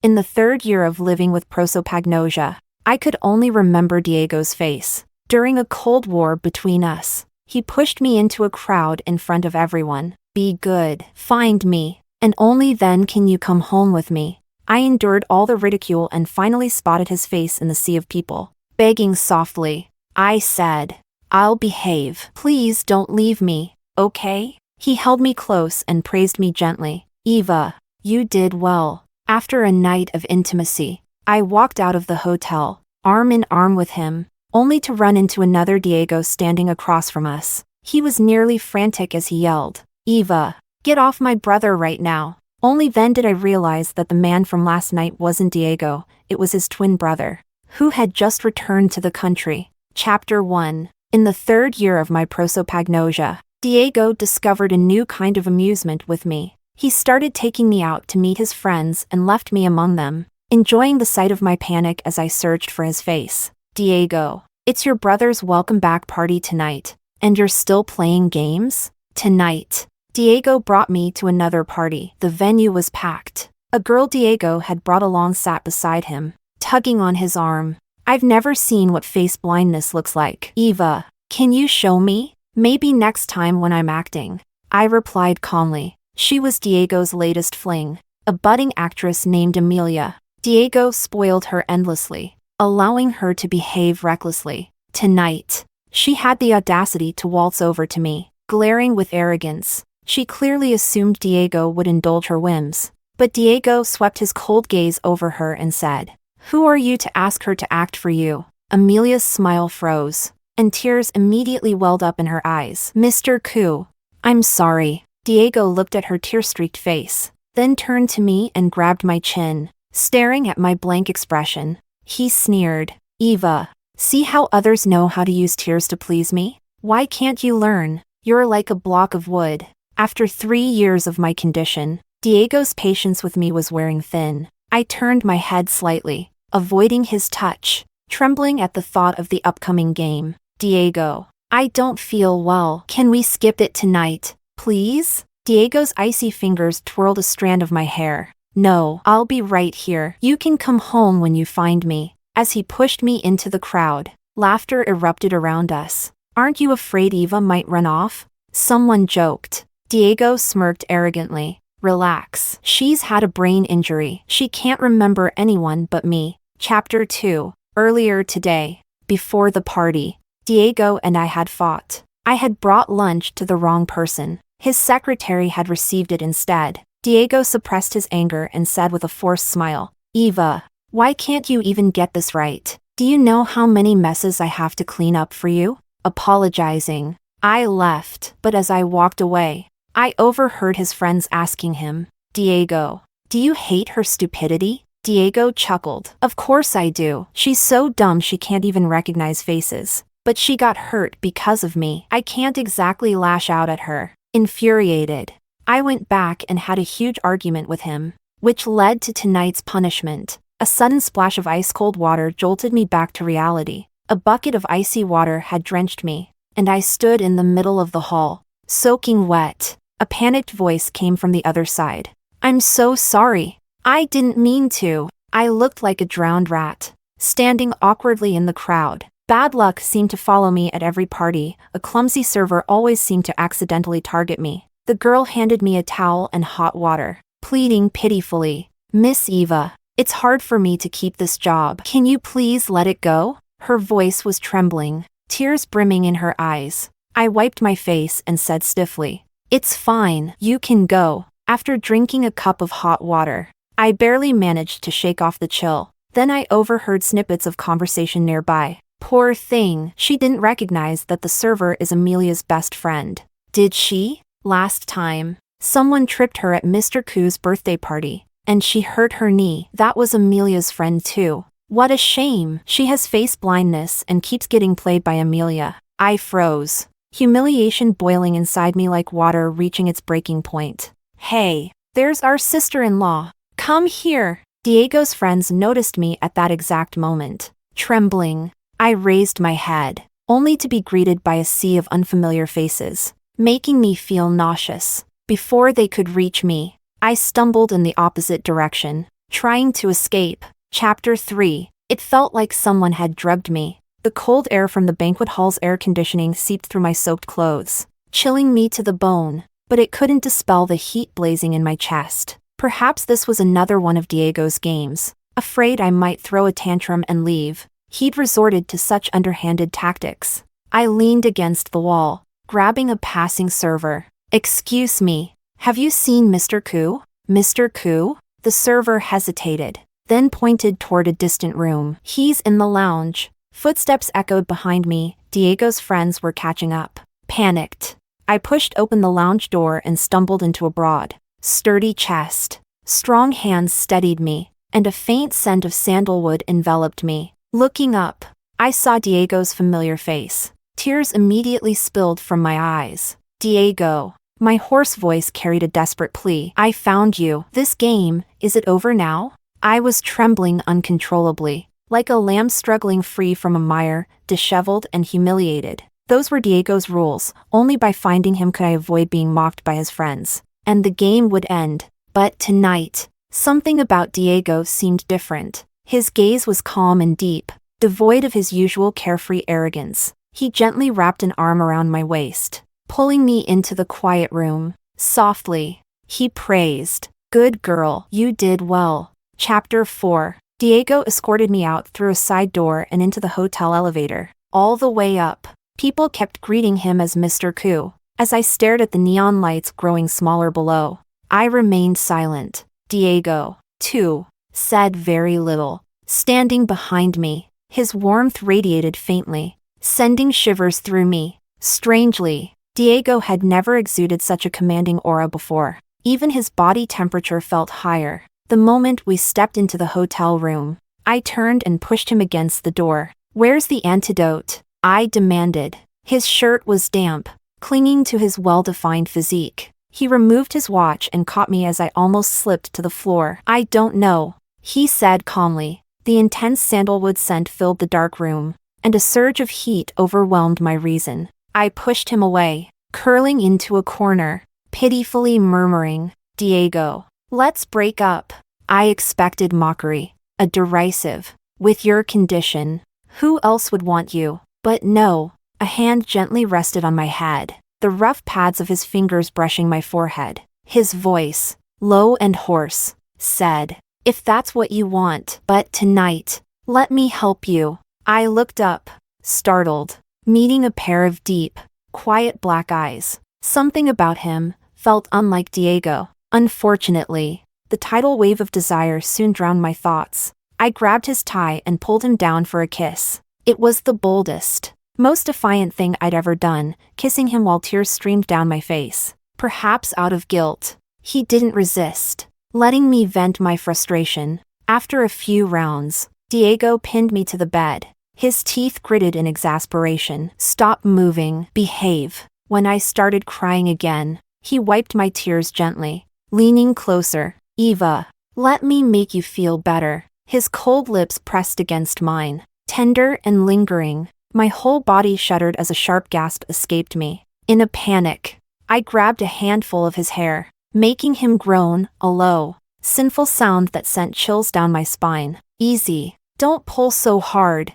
In the third year of living with prosopagnosia, I could only remember Diego's face. During a cold war between us, he pushed me into a crowd in front of everyone. Be good, find me, and only then can you come home with me. I endured all the ridicule and finally spotted his face in the sea of people. Begging softly, I said, I'll behave. Please don't leave me, okay? He held me close and praised me gently. Eva, you did well. After a night of intimacy, I walked out of the hotel, arm in arm with him, only to run into another Diego standing across from us. He was nearly frantic as he yelled, Eva, get off my brother right now. Only then did I realize that the man from last night wasn't Diego, it was his twin brother, who had just returned to the country. Chapter 1. In the third year of my prosopagnosia, Diego discovered a new kind of amusement with me. He started taking me out to meet his friends and left me among them, enjoying the sight of my panic as I searched for his face. Diego, it's your brother's welcome back party tonight, and you're still playing games? Tonight. Diego brought me to another party. The venue was packed. A girl Diego had brought along sat beside him, tugging on his arm. I've never seen what face blindness looks like. Eva, can you show me? Maybe next time when I'm acting. I replied calmly. She was Diego's latest fling, a budding actress named Amelia. Diego spoiled her endlessly, allowing her to behave recklessly. Tonight, she had the audacity to waltz over to me, glaring with arrogance. She clearly assumed Diego would indulge her whims. But Diego swept his cold gaze over her and said, Who are you to ask her to act for you? Amelia's smile froze, and tears immediately welled up in her eyes. Mr. Ku, I'm sorry. Diego looked at her tear-streaked face, then turned to me and grabbed my chin, staring at my blank expression. He sneered, Eva, see how others know how to use tears to please me? Why can't you learn? You're like a block of wood. After 3 years of my condition, Diego's patience with me was wearing thin. I turned my head slightly, avoiding his touch, trembling at the thought of the upcoming game. Diego, I don't feel well. Can we skip it tonight? Please? Diego's icy fingers twirled a strand of my hair. No, I'll be right here. You can come home when you find me. As he pushed me into the crowd, laughter erupted around us. Aren't you afraid Eva might run off? Someone joked. Diego smirked arrogantly. Relax. She's had a brain injury. She can't remember anyone but me. Chapter 2. Earlier today, before the party, Diego and I had fought. I had brought lunch to the wrong person. His secretary had received it instead. Diego suppressed his anger and said with a forced smile, Eva, why can't you even get this right? Do you know how many messes I have to clean up for you? Apologizing. I left, but as I walked away, I overheard his friends asking him, Diego, do you hate her stupidity? Diego chuckled. Of course I do. She's so dumb she can't even recognize faces. But she got hurt because of me. I can't exactly lash out at her. Infuriated, I went back and had a huge argument with him, which led to tonight's punishment. A sudden splash of ice-cold water jolted me back to reality. A bucket of icy water had drenched me, and I stood in the middle of the hall, soaking wet. A panicked voice came from the other side. I'm so sorry. I didn't mean to. I looked like a drowned rat, standing awkwardly in the crowd. Bad luck seemed to follow me at every party. A clumsy server always seemed to accidentally target me. The girl handed me a towel and hot water, pleading pitifully, Miss Eva, it's hard for me to keep this job. Can you please let it go? Her voice was trembling, tears brimming in her eyes. I wiped my face and said stiffly, It's fine, you can go. After drinking a cup of hot water, I barely managed to shake off the chill. Then I overheard snippets of conversation nearby. Poor thing, she didn't recognize that the server is Amelia's best friend. Did she? Last time, someone tripped her at Mr. Ku's birthday party, and she hurt her knee. That was Amelia's friend too. What a shame. She has face blindness and keeps getting played by Amelia. I froze, humiliation boiling inside me like water reaching its breaking point. Hey, there's our sister-in-law. Come here. Diego's friends noticed me at that exact moment. Trembling, I raised my head, only to be greeted by a sea of unfamiliar faces, making me feel nauseous. Before they could reach me, I stumbled in the opposite direction, Trying to escape. Chapter 3. It felt like someone had drugged me. The cold air from the banquet hall's air conditioning seeped through my soaked clothes, chilling me to the bone, but it couldn't dispel the heat blazing in my chest. Perhaps this was another one of Diego's games. Afraid I might throw a tantrum and leave, he'd resorted to such underhanded tactics. I leaned against the wall, grabbing a passing server. "Excuse me, have you seen Mr. Koo?" "Mr. Koo?" The server hesitated, then pointed toward a distant room. "He's in the lounge." Footsteps echoed behind me. Diego's friends were catching up. Panicked, I pushed open the lounge door and stumbled into a broad, sturdy chest. Strong hands steadied me, and a faint scent of sandalwood enveloped me. Looking up, I saw Diego's familiar face. Tears immediately spilled from my eyes. "Diego." My hoarse voice carried a desperate plea. "I found you. This game, is it over now?" I was trembling uncontrollably, like a lamb struggling free from a mire, disheveled and humiliated. Those were Diego's rules. Only by finding him could I avoid being mocked by his friends, and the game would end. But tonight, something about Diego seemed different. His gaze was calm and deep, devoid of his usual carefree arrogance. He gently wrapped an arm around my waist, pulling me into the quiet room. Softly, he praised. "Good girl, you did well." Chapter 4. Diego escorted me out through a side door and into the hotel elevator. All the way up, people kept greeting him as Mr. Koo. As I stared at the neon lights growing smaller below, I remained silent. Diego, too, said very little, standing behind me. His warmth radiated faintly, sending shivers through me. Strangely, Diego had never exuded such a commanding aura before. Even his body temperature felt higher. The moment we stepped into the hotel room, I turned and pushed him against the door. "Where's the antidote?" I demanded. His shirt was damp, clinging to his well-defined physique. He removed his watch and caught me as I almost slipped to the floor. "I don't know," he said calmly. The intense sandalwood scent filled the dark room, and a surge of heat overwhelmed my reason. I pushed him away, curling into a corner, pitifully murmuring, "Diego, let's break up." I expected mockery, a derisive, "With your condition, who else would want you?" But no, a hand gently rested on my head, the rough pads of his fingers brushing my forehead. His voice, low and hoarse, said, "If that's what you want, but tonight, let me help you." I looked up, startled, meeting a pair of deep, quiet black eyes. Something about him felt unlike Diego. Unfortunately, the tidal wave of desire soon drowned my thoughts. I grabbed his tie and pulled him down for a kiss. It was the boldest, most defiant thing I'd ever done, kissing him while tears streamed down my face. Perhaps out of guilt, he didn't resist, letting me vent my frustration. After a few rounds, Diego pinned me to the bed. His teeth gritted in exasperation. "Stop moving, behave." When I started crying again, he wiped my tears gently, leaning closer. "Eva, let me make you feel better." His cold lips pressed against mine, tender and lingering. My whole body shuddered as a sharp gasp escaped me. In a panic, I grabbed a handful of his hair, making him groan, a low, sinful sound that sent chills down my spine. "Easy, don't pull so hard,"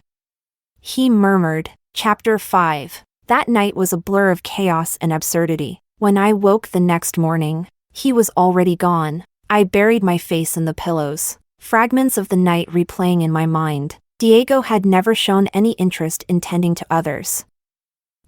he murmured. Chapter 5. That night was a blur of chaos and absurdity. When I woke the next morning, he was already gone. I buried my face in the pillows, fragments of the night replaying in my mind. Diego had never shown any interest in tending to others.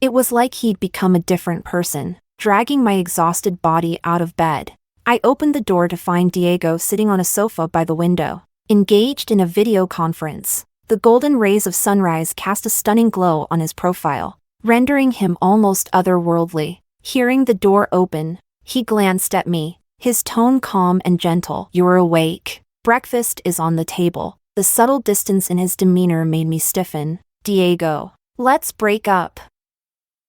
It was like he'd become a different person, dragging my exhausted body out of bed. I opened the door to find Diego sitting on a sofa by the window, engaged in a video conference. The golden rays of sunrise cast a stunning glow on his profile, rendering him almost otherworldly. Hearing the door open, he glanced at me, his tone calm and gentle. "You're awake. Breakfast is on the table." The subtle distance in his demeanor made me stiffen. "Diego, let's break up,"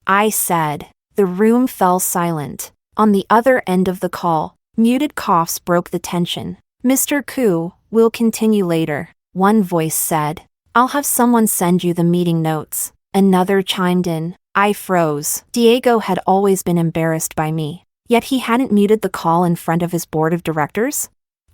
I said. The room fell silent. On the other end of the call, muted coughs broke the tension. "Mr. Koo, we'll continue later," one voice said. "I'll have someone send you the meeting notes," another chimed in. I froze. Diego had always been embarrassed by me, yet he hadn't muted the call in front of his board of directors.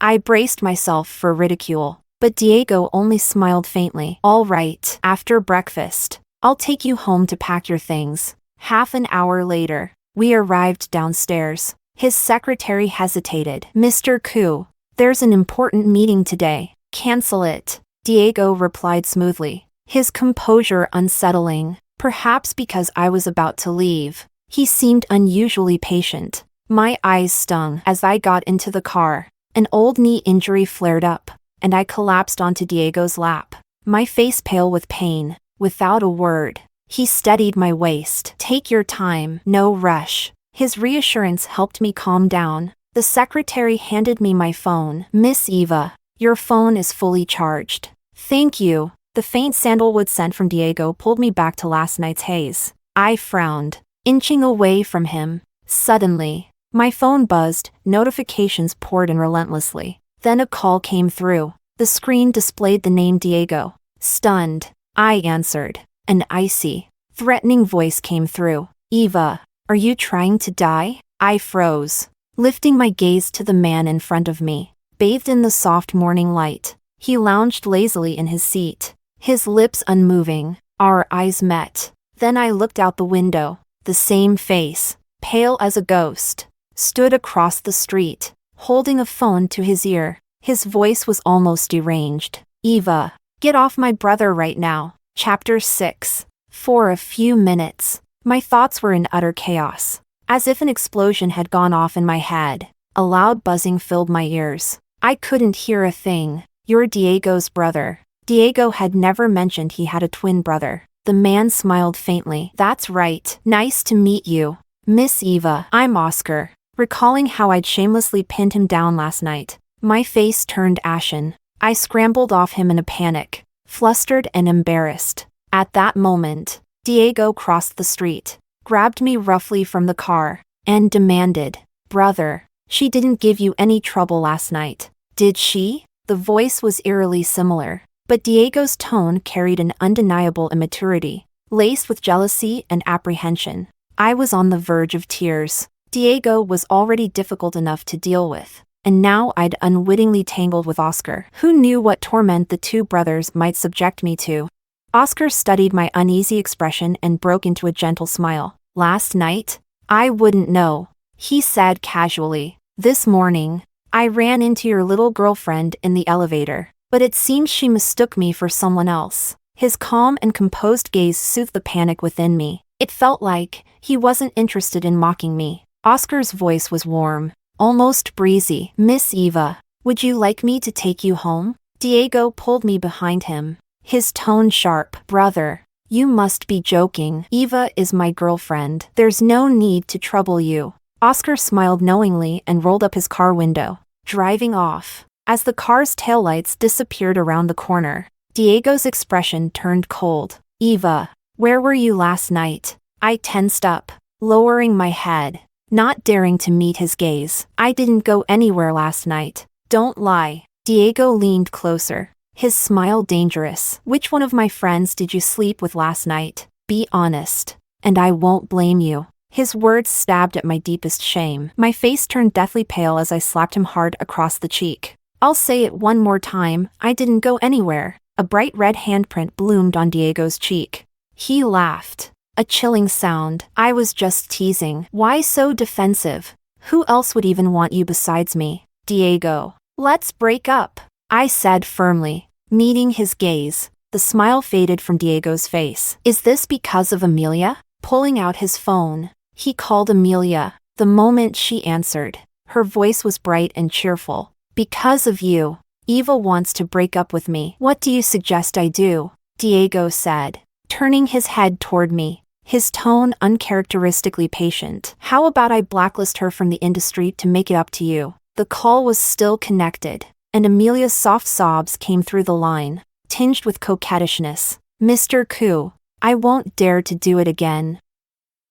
I braced myself for ridicule, but Diego only smiled faintly. All right, after breakfast, I'll take you home to pack your things. Half an hour later, we arrived downstairs. His secretary hesitated. Mr. Ku, there's an important meeting today. Cancel it, Diego replied smoothly, his composure unsettling, perhaps because I was about to leave. He seemed unusually patient. My eyes stung as I got into the car. An old knee injury flared up, and I collapsed onto Diego's lap, my face pale with pain. Without a word, he steadied my waist. Take your time, no rush. His reassurance helped me calm down. The secretary handed me my phone. Miss Eva, your phone is fully charged. Thank you. The faint sandalwood scent from Diego pulled me back to last night's haze. I frowned, inching away from him. Suddenly, my phone buzzed, notifications poured in relentlessly. Then a call came through. The screen displayed the name Diego. Stunned, I answered. An icy, threatening voice came through. Eva, are you trying to die? I froze, lifting my gaze to the man in front of me. Bathed in the soft morning light, he lounged lazily in his seat, his lips unmoving. Our eyes met. Then I looked out the window. The same face, pale as a ghost, stood across the street, holding a phone to his ear. His voice was almost deranged. Eva, get off my brother right now. Chapter 6. For a few minutes, my thoughts were in utter chaos. As if an explosion had gone off in my head, a loud buzzing filled my ears. I couldn't hear a thing. You're Diego's brother. Diego had never mentioned he had a twin brother. The man smiled faintly. That's right. Nice to meet you. Miss Eva, I'm Oscar. Recalling how I'd shamelessly pinned him down last night, my face turned ashen. I scrambled off him in a panic, flustered and embarrassed. At that moment, Diego crossed the street, grabbed me roughly from the car, and demanded, Brother, she didn't give you any trouble last night, did she? The voice was eerily similar, but Diego's tone carried an undeniable immaturity, laced with jealousy and apprehension. I was on the verge of tears. Diego was already difficult enough to deal with, and now I'd unwittingly tangled with Oscar. Who knew what torment the two brothers might subject me to? Oscar studied my uneasy expression and broke into a gentle smile. Last night? I wouldn't know, he said casually. This morning, I ran into your little girlfriend in the elevator, but it seems she mistook me for someone else. His calm and composed gaze soothed the panic within me. It felt like he wasn't interested in mocking me. Oscar's voice was warm, almost breezy. Miss Eva, would you like me to take you home? Diego pulled me behind him, his tone sharp. Brother, you must be joking. Eva is my girlfriend. There's no need to trouble you. Oscar smiled knowingly and rolled up his car window, driving off. As the car's taillights disappeared around the corner, Diego's expression turned cold. Eva, where were you last night? I tensed up, lowering my head, not daring to meet his gaze. I didn't go anywhere last night. Don't lie. Diego leaned closer, his smile dangerous. Which one of my friends did you sleep with last night? Be honest, and I won't blame you. His words stabbed at my deepest shame. My face turned deathly pale as I slapped him hard across the cheek. I'll say it one more time, I didn't go anywhere. A bright red handprint bloomed on Diego's cheek. He laughed, a chilling sound. I was just teasing. Why so defensive? Who else would even want you besides me? Diego, let's break up, I said firmly, meeting his gaze. The smile faded from Diego's face. Is this because of Amelia? Pulling out his phone, he called Amelia. The moment she answered, her voice was bright and cheerful. Because of you, Eva wants to break up with me. What do you suggest I do? Diego said, turning his head toward me, his tone uncharacteristically patient. How about I blacklist her from the industry to make it up to you? The call was still connected, and Amelia's soft sobs came through the line, tinged with coquettishness. Mr. Ku, I won't dare to do it again.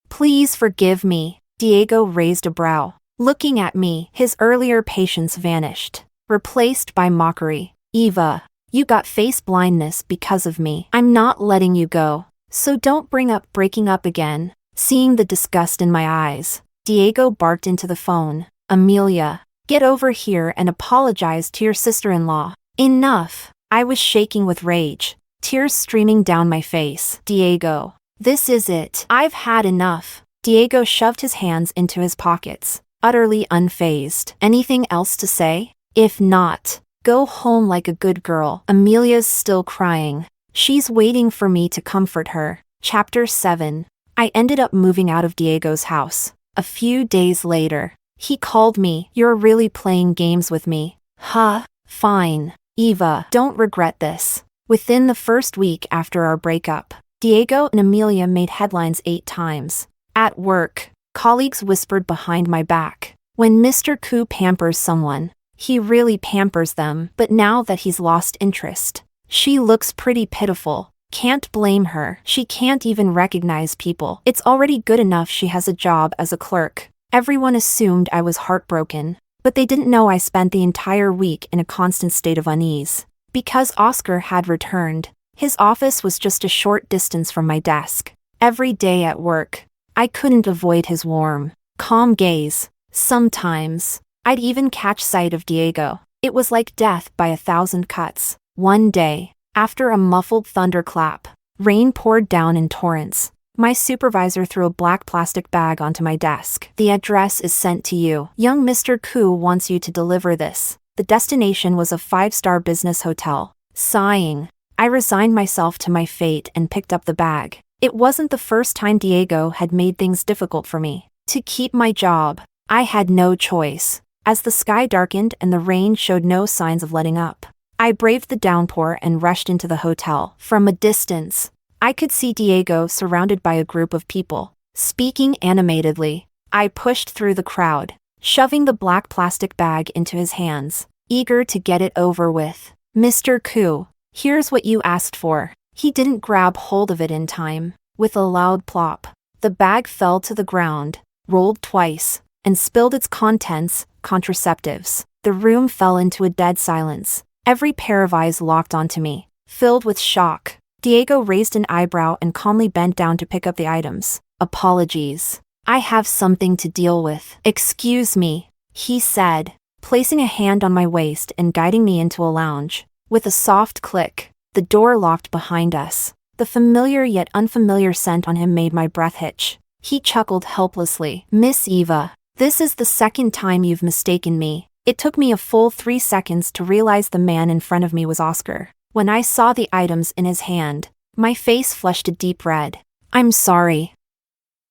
Please forgive me. Diego raised a brow. Looking at me, his earlier patience vanished, replaced by mockery. Eva, you got face blindness because of me. I'm not letting you go, so don't bring up breaking up again. Seeing the disgust in my eyes, Diego barked into the phone. Amelia, Get over here and apologize to your sister-in-law. Enough. I was shaking with rage, tears streaming down my face. Diego. This is it. I've had enough. Diego shoved his hands into his pockets, utterly unfazed. Anything else to say? If not, go home like a good girl. Amelia's still crying. She's waiting for me to comfort her. Chapter 7. I ended up moving out of Diego's house. A few days later, he called me. You're really playing games with me. Huh? Fine. Eva, don't regret this. Within the first week after our breakup, Diego and Amelia made headlines 8 times. At work, colleagues whispered behind my back, when Mr. Ku pampers someone, he really pampers them. But now that he's lost interest, she looks pretty pitiful. Can't blame her. She can't even recognize people. It's already good enough she has a job as a clerk. Everyone assumed I was heartbroken, but they didn't know I spent the entire week in a constant state of unease. Because Oscar had returned, his office was just a short distance from my desk. Every day at work, I couldn't avoid his warm, calm gaze. Sometimes, I'd even catch sight of Diego. It was like death by 1,000 cuts. One day, after a muffled thunderclap, rain poured down in torrents. My supervisor threw a black plastic bag onto my desk. The address is sent to you. Young Mr. Ku wants you to deliver this. The destination was a 5-star business hotel. Sighing, I resigned myself to my fate and picked up the bag. It wasn't the first time Diego had made things difficult for me. To keep my job, I had no choice. As the sky darkened and the rain showed no signs of letting up, I braved the downpour and rushed into the hotel. From a distance, I could see Diego surrounded by a group of people, speaking animatedly. I pushed through the crowd, shoving the black plastic bag into his hands, eager to get it over with. Mr. Ku, here's what you asked for. He didn't grab hold of it in time. With a loud plop, the bag fell to the ground, rolled twice, and spilled its contents, contraceptives. The room fell into a dead silence. Every pair of eyes locked onto me, filled with shock. Diego raised an eyebrow and calmly bent down to pick up the items. Apologies. I have something to deal with. Excuse me, he said, placing a hand on my waist and guiding me into a lounge. With a soft click, the door locked behind us. The familiar yet unfamiliar scent on him made my breath hitch. He chuckled helplessly. Miss Eva, this is the second time you've mistaken me. It took me a full 3 seconds to realize the man in front of me was Oscar. When I saw the items in his hand, my face flushed a deep red. I'm sorry.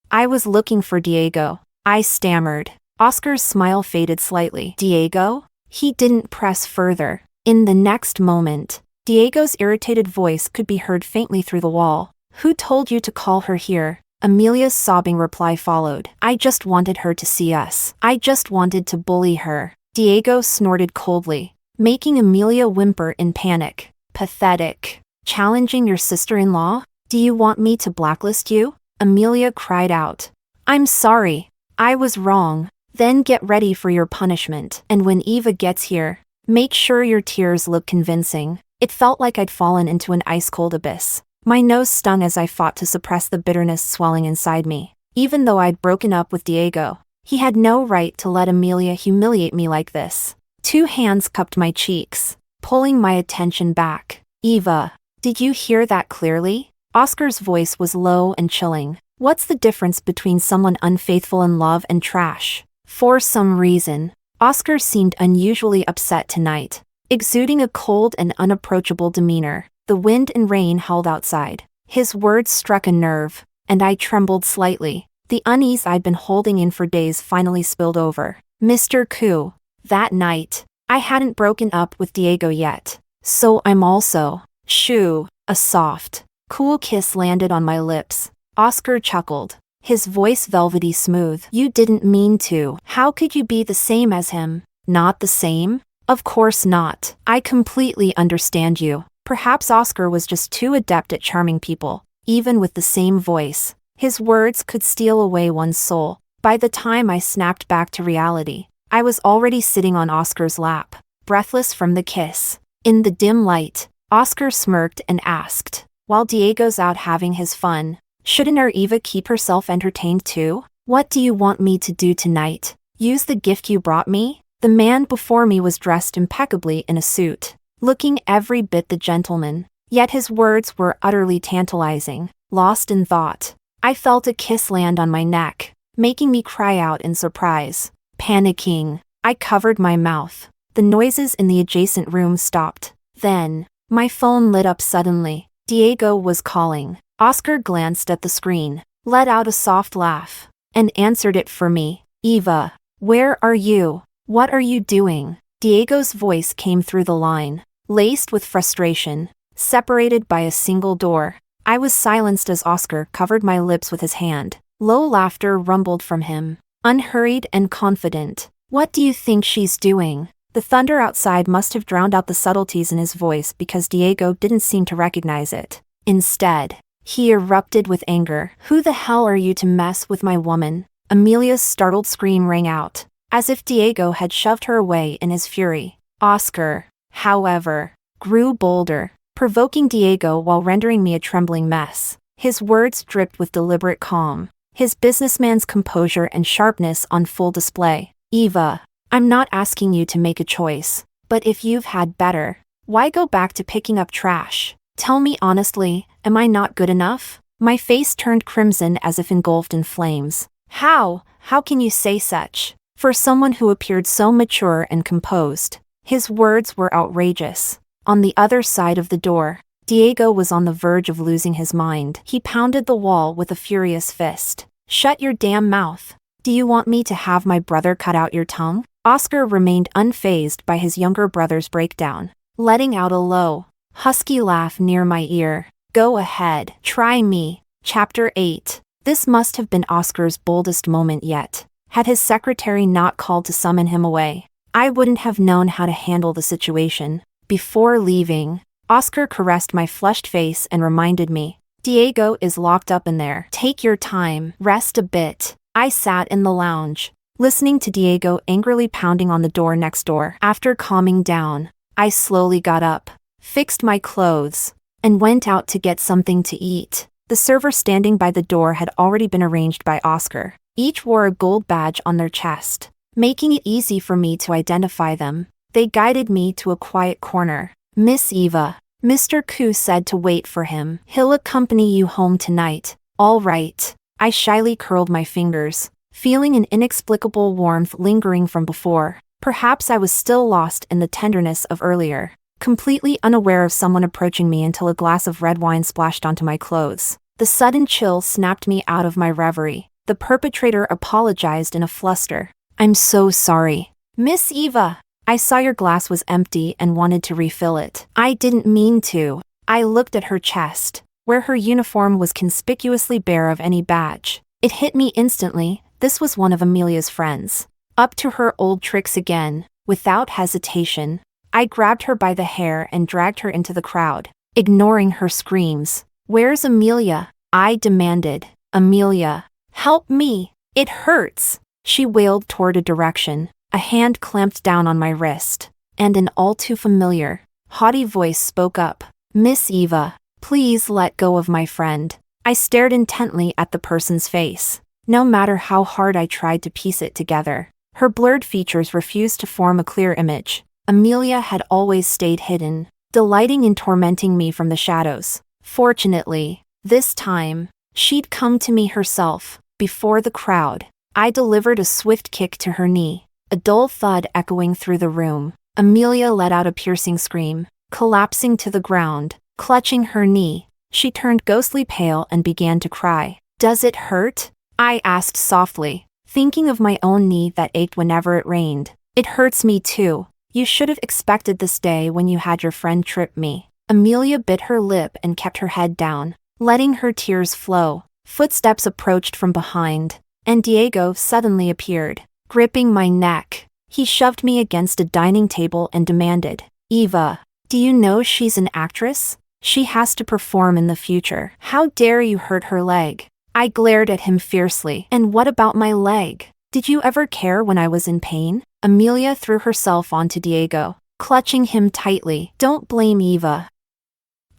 I was looking for Diego. I stammered. Oscar's smile faded slightly. Diego? He didn't press further. In the next moment, Diego's irritated voice could be heard faintly through the wall. Who told you to call her here? Amelia's sobbing reply followed. I just wanted her to see us. I just wanted to bully her. Diego snorted coldly, making Amelia whimper in panic. Pathetic. Challenging your sister-in-law? Do you want me to blacklist you? Amelia cried out. I'm sorry. I was wrong. Then get ready for your punishment. And when Eva gets here, make sure your tears look convincing. It felt like I'd fallen into an ice-cold abyss. My nose stung as I fought to suppress the bitterness swelling inside me. Even though I'd broken up with Diego, he had no right to let Amelia humiliate me like this. 2 hands cupped my cheeks, pulling my attention back. Eva, did you hear that clearly? Oscar's voice was low and chilling. What's the difference between someone unfaithful in love and trash? For some reason, Oscar seemed unusually upset tonight, exuding a cold and unapproachable demeanor. The wind and rain howled outside. His words struck a nerve, and I trembled slightly. The unease I'd been holding in for days finally spilled over. Mr. Ku, that night, I hadn't broken up with Diego yet. So I'm also. Shoo. A soft, cool kiss landed on my lips. Oscar chuckled, his voice velvety smooth. You didn't mean to. How could you be the same as him? Not the same? Of course not. I completely understand you. Perhaps Oscar was just too adept at charming people. Even with the same voice, his words could steal away one's soul. By the time I snapped back to reality, I was already sitting on Oscar's lap, breathless from the kiss. In the dim light, Oscar smirked and asked, while Diego's out having his fun, shouldn't our Eva keep herself entertained too? What do you want me to do tonight? Use the gift you brought me? The man before me was dressed impeccably in a suit, looking every bit the gentleman, yet his words were utterly tantalizing. Lost in thought, I felt a kiss land on my neck, making me cry out in surprise. Panicking, I covered my mouth. The noises in the adjacent room stopped. Then, my phone lit up suddenly. Diego was calling. Oscar glanced at the screen, let out a soft laugh, and answered it for me. Eva, where are you? What are you doing? Diego's voice came through the line, laced with frustration, separated by a single door. I was silenced as Oscar covered my lips with his hand. Low laughter rumbled from him, unhurried and confident. What do you think she's doing? The thunder outside must have drowned out the subtleties in his voice because Diego didn't seem to recognize it. Instead, he erupted with anger. Who the hell are you to mess with my woman? Amelia's startled scream rang out, as if Diego had shoved her away in his fury. Oscar, however, grew bolder, provoking Diego while rendering me a trembling mess. His words dripped with deliberate calm, his businessman's composure and sharpness on full display. Eva, I'm not asking you to make a choice, but if you've had better, why go back to picking up trash? Tell me honestly, am I not good enough? My face turned crimson as if engulfed in flames. How can you say such? For someone who appeared so mature and composed, his words were outrageous. On the other side of the door, Diego was on the verge of losing his mind. He pounded the wall with a furious fist. Shut your damn mouth. Do you want me to have my brother cut out your tongue? Oscar remained unfazed by his younger brother's breakdown, letting out a low, husky laugh near my ear. Go ahead, try me. Chapter 8. This must have been Oscar's boldest moment yet. Had his secretary not called to summon him away, I wouldn't have known how to handle the situation. Before leaving, Oscar caressed my flushed face and reminded me, Diego is locked up in there. Take your time, rest a bit. I sat in the lounge, listening to Diego angrily pounding on the door next door. After calming down, I slowly got up, fixed my clothes, and went out to get something to eat. The server standing by the door had already been arranged by Oscar. Each wore a gold badge on their chest, making it easy for me to identify them. They guided me to a quiet corner. Miss Eva, Mr. Koo said to wait for him. He'll accompany you home tonight. All right. I shyly curled my fingers, feeling an inexplicable warmth lingering from before. Perhaps I was still lost in the tenderness of earlier, completely unaware of someone approaching me until a glass of red wine splashed onto my clothes. The sudden chill snapped me out of my reverie. The perpetrator apologized in a fluster. I'm so sorry. Miss Eva, I saw your glass was empty and wanted to refill it. I didn't mean to. I looked at her chest, where her uniform was conspicuously bare of any badge. It hit me instantly, this was one of Amelia's friends. Up to her old tricks again. Without hesitation, I grabbed her by the hair and dragged her into the crowd, ignoring her screams. Where's Amelia? I demanded. Amelia, help me. It hurts. She wailed toward a direction. A hand clamped down on my wrist, and an all too familiar, haughty voice spoke up. Miss Eva, please let go of my friend. I stared intently at the person's face. No matter how hard I tried to piece it together, her blurred features refused to form a clear image. Amelia had always stayed hidden, delighting in tormenting me from the shadows. Fortunately, this time, she'd come to me herself, before the crowd. I delivered a swift kick to her knee, a dull thud echoing through the room. Amelia let out a piercing scream, collapsing to the ground. Clutching her knee, she turned ghostly pale and began to cry. Does it hurt? I asked softly, thinking of my own knee that ached whenever it rained. It hurts me too. You should have expected this day when you had your friend trip me. Amelia bit her lip and kept her head down, letting her tears flow. Footsteps approached from behind, and Diego suddenly appeared, gripping my neck. He shoved me against a dining table and demanded, Eva, do you know she's an actress? She has to perform in the future. How dare you hurt her leg? I glared at him fiercely. And what about my leg? Did you ever care when I was in pain? Amelia threw herself onto Diego, clutching him tightly. Don't blame Eva.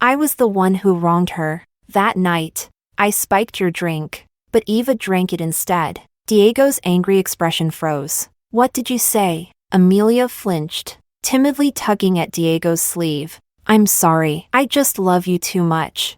I was the one who wronged her. That night, I spiked your drink, but Eva drank it instead. Diego's angry expression froze. What did you say? Amelia flinched, timidly tugging at Diego's sleeve. I'm sorry, I just love you too much.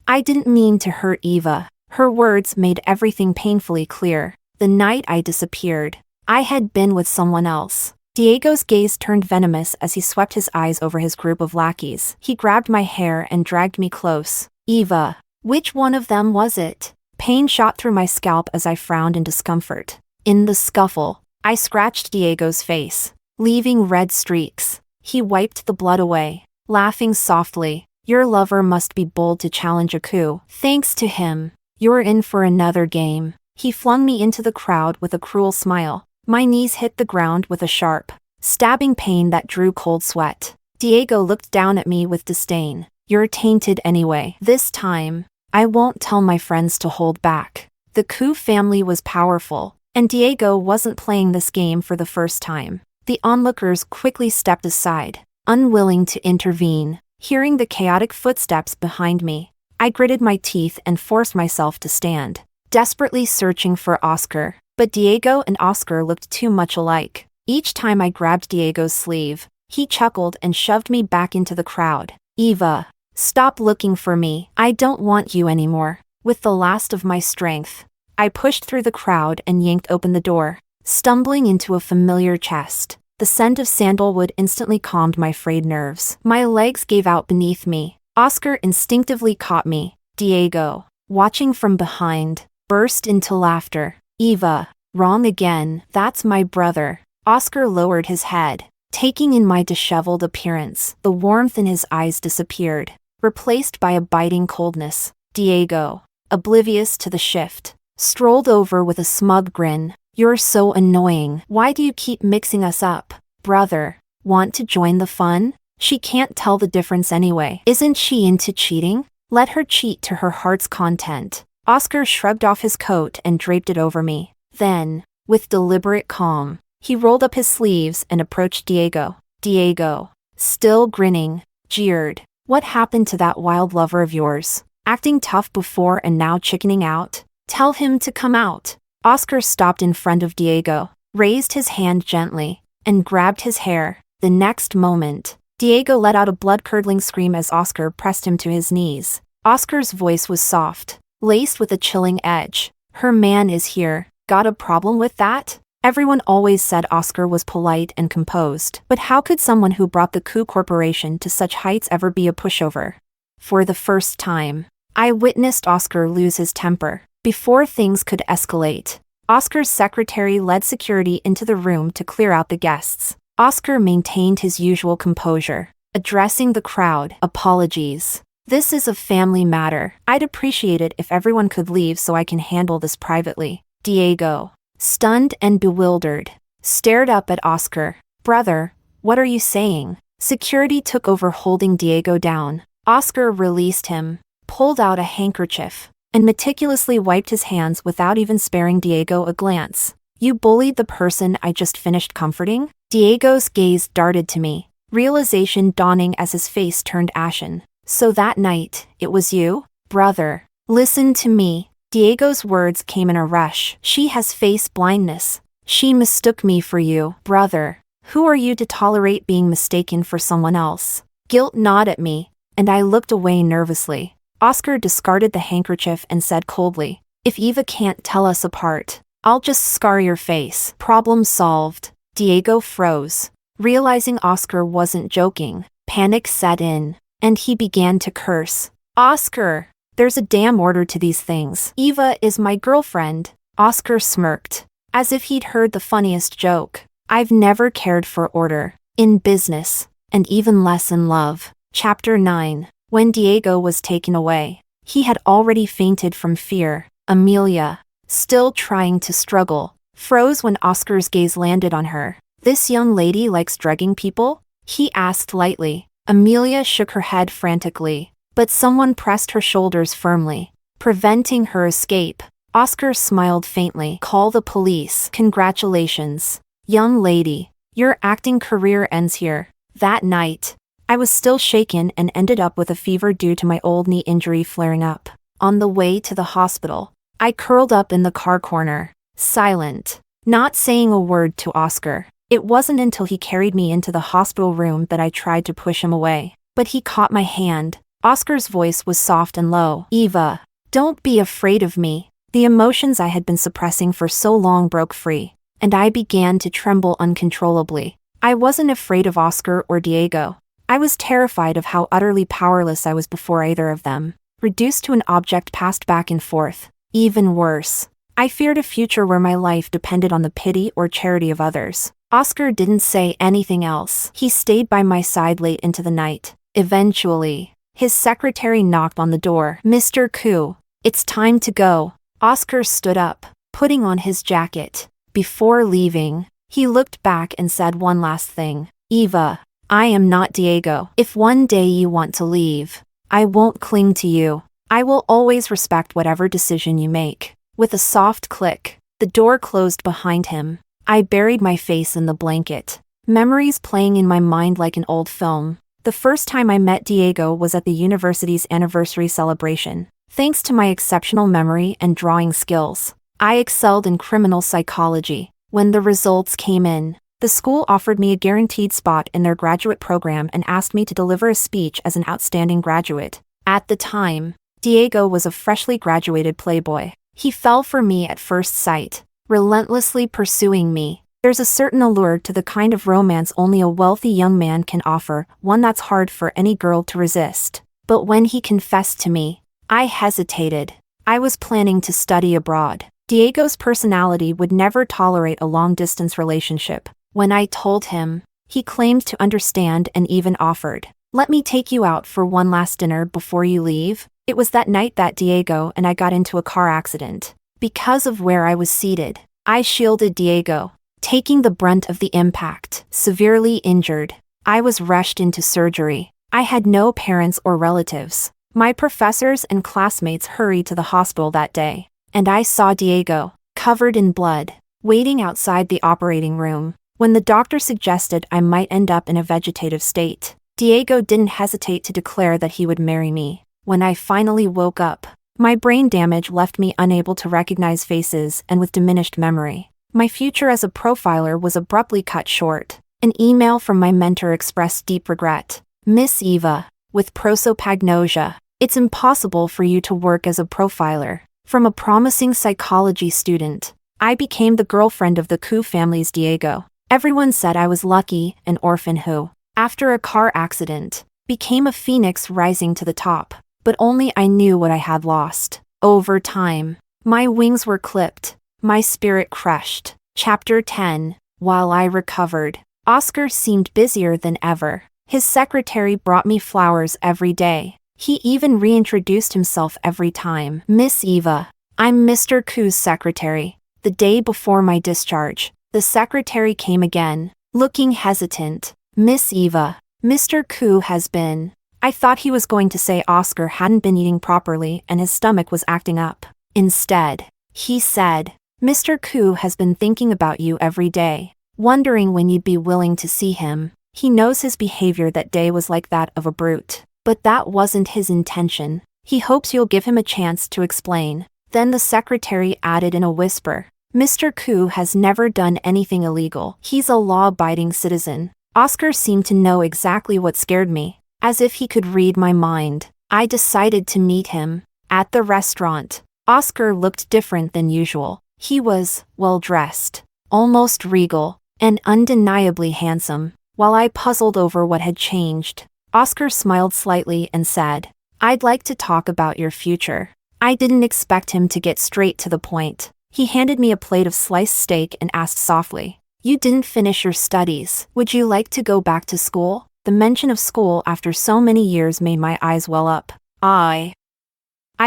I didn't mean to hurt Eva. Her words made everything painfully clear. The night I disappeared, I had been with someone else. Diego's gaze turned venomous as he swept his eyes over his group of lackeys. He grabbed my hair and dragged me close. Eva, which one of them was it? Pain shot through my scalp as I frowned in discomfort. In the scuffle, I scratched Diego's face, leaving red streaks. He wiped the blood away, laughing softly. Your lover must be bold to challenge a coup. Thanks to him, you're in for another game. He flung me into the crowd with a cruel smile. My knees hit the ground with a sharp, stabbing pain that drew cold sweat. Diego looked down at me with disdain. You're tainted anyway. This time, I won't tell my friends to hold back. The coup family was powerful, and Diego wasn't playing this game for the first time. The onlookers quickly stepped aside, unwilling to intervene. Hearing the chaotic footsteps behind me, I gritted my teeth and forced myself to stand, desperately searching for Oscar. But Diego and Oscar looked too much alike. Each time I grabbed Diego's sleeve, he chuckled and shoved me back into the crowd. Eva, stop looking for me. I don't want you anymore. With the last of my strength, I pushed through the crowd and yanked open the door, stumbling into a familiar chest. The scent of sandalwood instantly calmed my frayed nerves. My legs gave out beneath me. Oscar instinctively caught me. Diego, watching from behind, burst into laughter. Eva, wrong again. That's my brother. Oscar lowered his head, taking in my disheveled appearance. The warmth in his eyes disappeared, replaced by a biting coldness. Diego, oblivious to the shift, strolled over with a smug grin. You're so annoying. Why do you keep mixing us up? Brother, want to join the fun? She can't tell the difference anyway. Isn't she into cheating? Let her cheat to her heart's content. Oscar shrugged off his coat and draped it over me. Then, with deliberate calm, he rolled up his sleeves and approached Diego. Diego, still grinning, jeered. What happened to that wild lover of yours? Acting tough before and now chickening out? Tell him to come out. Oscar stopped in front of Diego, raised his hand gently, and grabbed his hair. The next moment, Diego let out a blood-curdling scream as Oscar pressed him to his knees. Oscar's voice was soft, laced with a chilling edge. Her man is here. Got a problem with that? Everyone always said Oscar was polite and composed, but how could someone who brought the coup corporation to such heights ever be a pushover? For the first time, I witnessed Oscar lose his temper. Before things could escalate, Oscar's secretary led security into the room to clear out the guests. Oscar maintained his usual composure, addressing the crowd. Apologies. This is a family matter. I'd appreciate it if everyone could leave so I can handle this privately. Diego, stunned and bewildered, stared up at Oscar. Brother, what are you saying? Security took over holding Diego down. Oscar released him, pulled out a handkerchief, and meticulously wiped his hands without even sparing Diego a glance. You bullied the person I just finished comforting? Diego's gaze darted to me, realization dawning as his face turned ashen. So that night, it was you? Brother, listen to me. Diego's words came in a rush. She has face blindness. She mistook me for you. Brother, who are you to tolerate being mistaken for someone else? Guilt gnawed at me, and I looked away nervously. Oscar discarded the handkerchief and said coldly, If Eva can't tell us apart, I'll just scar your face. Problem solved. Diego froze, realizing Oscar wasn't joking. Panic set in, and he began to curse. Oscar, there's a damn order to these things. Eva is my girlfriend. Oscar smirked, as if he'd heard the funniest joke. I've never cared for order, in business, and even less in love. Chapter 9. When Diego was taken away, he had already fainted from fear. Amelia, still trying to struggle, froze when Oscar's gaze landed on her. This young lady likes drugging people? He asked lightly. Amelia shook her head frantically, but someone pressed her shoulders firmly, preventing her escape. Oscar smiled faintly. Call the police. Congratulations, young lady. Your acting career ends here. That night, I was still shaken and ended up with a fever due to my old knee injury flaring up. On the way to the hospital, I curled up in the car corner, silent, not saying a word to Oscar. It wasn't until he carried me into the hospital room that I tried to push him away. But he caught my hand. Oscar's voice was soft and low. "Eva, don't be afraid of me." The emotions I had been suppressing for so long broke free, and I began to tremble uncontrollably. I wasn't afraid of Oscar or Diego. I was terrified of how utterly powerless I was before either of them, reduced to an object passed back and forth. Even worse, I feared a future where my life depended on the pity or charity of others. Oscar didn't say anything else. He stayed by my side late into the night. Eventually, his secretary knocked on the door. "Mr. Koo, it's time to go." Oscar stood up, putting on his jacket. Before leaving, he looked back and said one last thing. "Eva, I am not Diego. If one day you want to leave, I won't cling to you. I will always respect whatever decision you make." With a soft click, the door closed behind him. I buried my face in the blanket, memories playing in my mind like an old film. The first time I met Diego was at the university's anniversary celebration. Thanks to my exceptional memory and drawing skills, I excelled in criminal psychology. When the results came in, the school offered me a guaranteed spot in their graduate program and asked me to deliver a speech as an outstanding graduate. At the time, Diego was a freshly graduated playboy. He fell for me at first sight, relentlessly pursuing me. There's a certain allure to the kind of romance only a wealthy young man can offer, one that's hard for any girl to resist. But when he confessed to me, I hesitated. I was planning to study abroad. Diego's personality would never tolerate a long-distance relationship. When I told him, he claimed to understand and even offered, "Let me take you out for one last dinner before you leave." It was that night that Diego and I got into a car accident. Because of where I was seated, I shielded Diego, taking the brunt of the impact. Severely injured, I was rushed into surgery. I had no parents or relatives. My professors and classmates hurried to the hospital that day, and I saw Diego, covered in blood, waiting outside the operating room. When the doctor suggested I might end up in a vegetative state, Diego didn't hesitate to declare that he would marry me. When I finally woke up, my brain damage left me unable to recognize faces and with diminished memory. My future as a profiler was abruptly cut short. An email from my mentor expressed deep regret. "Miss Eva, with prosopagnosia, it's impossible for you to work as a profiler." From a promising psychology student, I became the girlfriend of the Koo family's Diego. Everyone said I was lucky, an orphan who, after a car accident, became a phoenix rising to the top. But only I knew what I had lost. Over time, my wings were clipped, my spirit crushed. Chapter 10. While I recovered, Oscar seemed busier than ever. His secretary brought me flowers every day. He even reintroduced himself every time. "Miss Eva, I'm Mr. Koo's secretary." The day before my discharge, the secretary came again, looking hesitant. "Miss Eva, Mr. Koo has been..." I thought he was going to say Oscar hadn't been eating properly and his stomach was acting up. Instead, he said, "Mr. Koo has been thinking about you every day, wondering when you'd be willing to see him. He knows his behavior that day was like that of a brute, but that wasn't his intention. He hopes you'll give him a chance to explain." Then the secretary added in a whisper, "Mr. Koo has never done anything illegal. He's a law-abiding citizen." Oscar seemed to know exactly what scared me. As if he could read my mind, I decided to meet him. At the restaurant, Oscar looked different than usual. He was well-dressed, almost regal, and undeniably handsome. While I puzzled over what had changed, Oscar smiled slightly and said, "I'd like to talk about your future." I didn't expect him to get straight to the point. He handed me a plate of sliced steak and asked softly, "You didn't finish your studies. Would you like to go back to school?" The mention of school after so many years made my eyes well up. I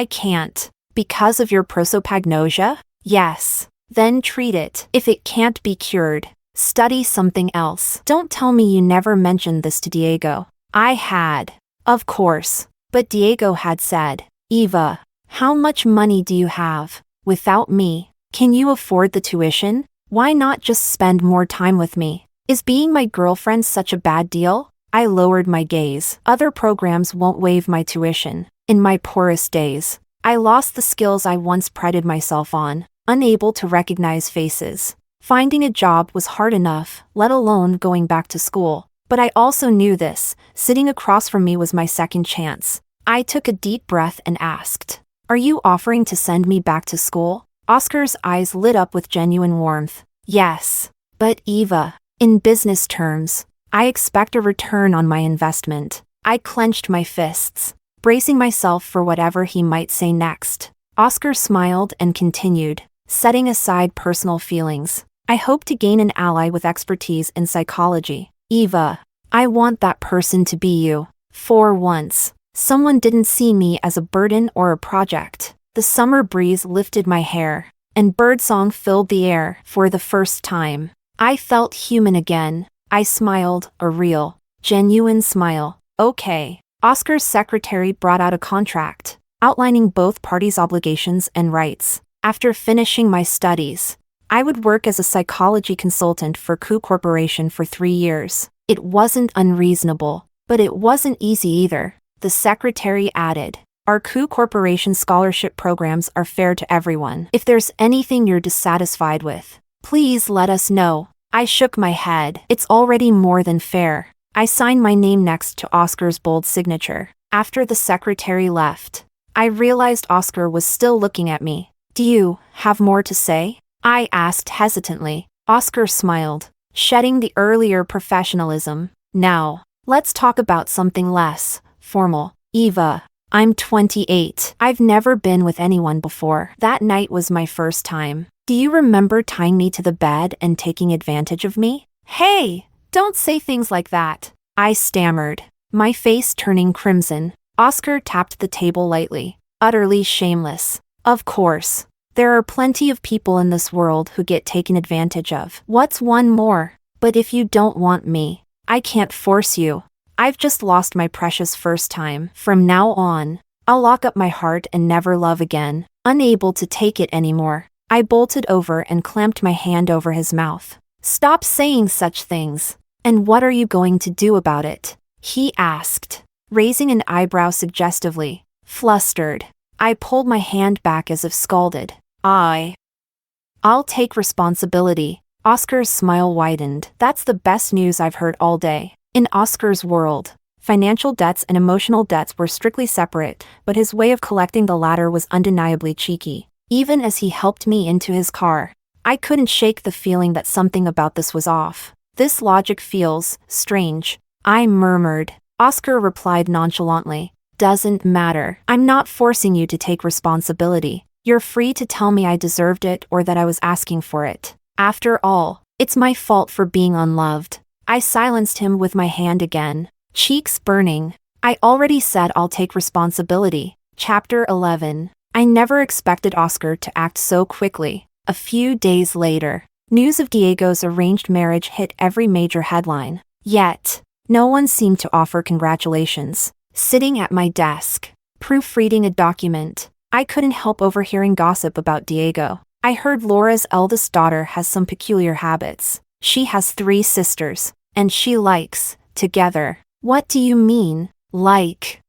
can't. Because of your prosopagnosia? Yes. Then treat it. If it can't be cured, study something else. Don't tell me you never mentioned this to Diego. I had. Of course. But Diego had said, "Eva, how much money do you have? Without me, can you afford the tuition? Why not just spend more time with me? Is being my girlfriend such a bad deal?" I lowered my gaze. "Other programs won't waive my tuition." In my poorest days, I lost the skills I once prided myself on, unable to recognize faces. Finding a job was hard enough, let alone going back to school. But I also knew this. Sitting across from me was my second chance. I took a deep breath and asked, "Are you offering to send me back to school?" Oscar's eyes lit up with genuine warmth. "Yes. But Eva, in business terms, I expect a return on my investment." I clenched my fists, bracing myself for whatever he might say next. Oscar smiled and continued, setting aside personal feelings. "I hope to gain an ally with expertise in psychology. Eva, I want that person to be you. For once, someone didn't see me as a burden or a project." The summer breeze lifted my hair, and birdsong filled the air for the first time. I felt human again. I smiled, a real, genuine smile. "Okay." Oscar's secretary brought out a contract, outlining both parties' obligations and rights. After finishing my studies, I would work as a psychology consultant for Coup Corporation for 3 years. It wasn't unreasonable, but it wasn't easy either. The secretary added, "Our Coup Corporation scholarship programs are fair to everyone. If there's anything you're dissatisfied with, please let us know." I shook my head. "It's already more than fair." I signed my name next to Oscar's bold signature. After the secretary left, I realized Oscar was still looking at me. "Do you have more to say?" I asked hesitantly. Oscar smiled, shedding the earlier professionalism. "Now, let's talk about something less formal. Eva, I'm 28. I've never been with anyone before. That night was my first time. Do you remember tying me to the bed and taking advantage of me?" "Hey, don't say things like that," I stammered, my face turning crimson. Oscar tapped the table lightly, utterly shameless. "Of course. There are plenty of people in this world who get taken advantage of. What's one more? But if you don't want me, I can't force you. I've just lost my precious first time. From now on, I'll lock up my heart and never love again." Unable to take it anymore, I bolted over and clamped my hand over his mouth. "Stop saying such things. And what are you going to do about it?" he asked, raising an eyebrow suggestively. Flustered, I pulled my hand back as if scalded. "I'll take responsibility." Oscar's smile widened. "That's the best news I've heard all day." In Oscar's world, financial debts and emotional debts were strictly separate, but his way of collecting the latter was undeniably cheeky. Even as he helped me into his car, I couldn't shake the feeling that something about this was off. "This logic feels strange," I murmured. Oscar replied nonchalantly, "Doesn't matter. I'm not forcing you to take responsibility. You're free to tell me I deserved it or that I was asking for it. After all, it's my fault for being unloved." I silenced him with my hand again, cheeks burning. "I already said I'll take responsibility." Chapter 11. I never expected Oscar to act so quickly. A few days later, news of Diego's arranged marriage hit every major headline. Yet, no one seemed to offer congratulations. Sitting at my desk, proofreading a document, I couldn't help overhearing gossip about Diego. I heard Laura's eldest daughter has some peculiar habits. She has 3 sisters, and she likes, together. What do you mean, like?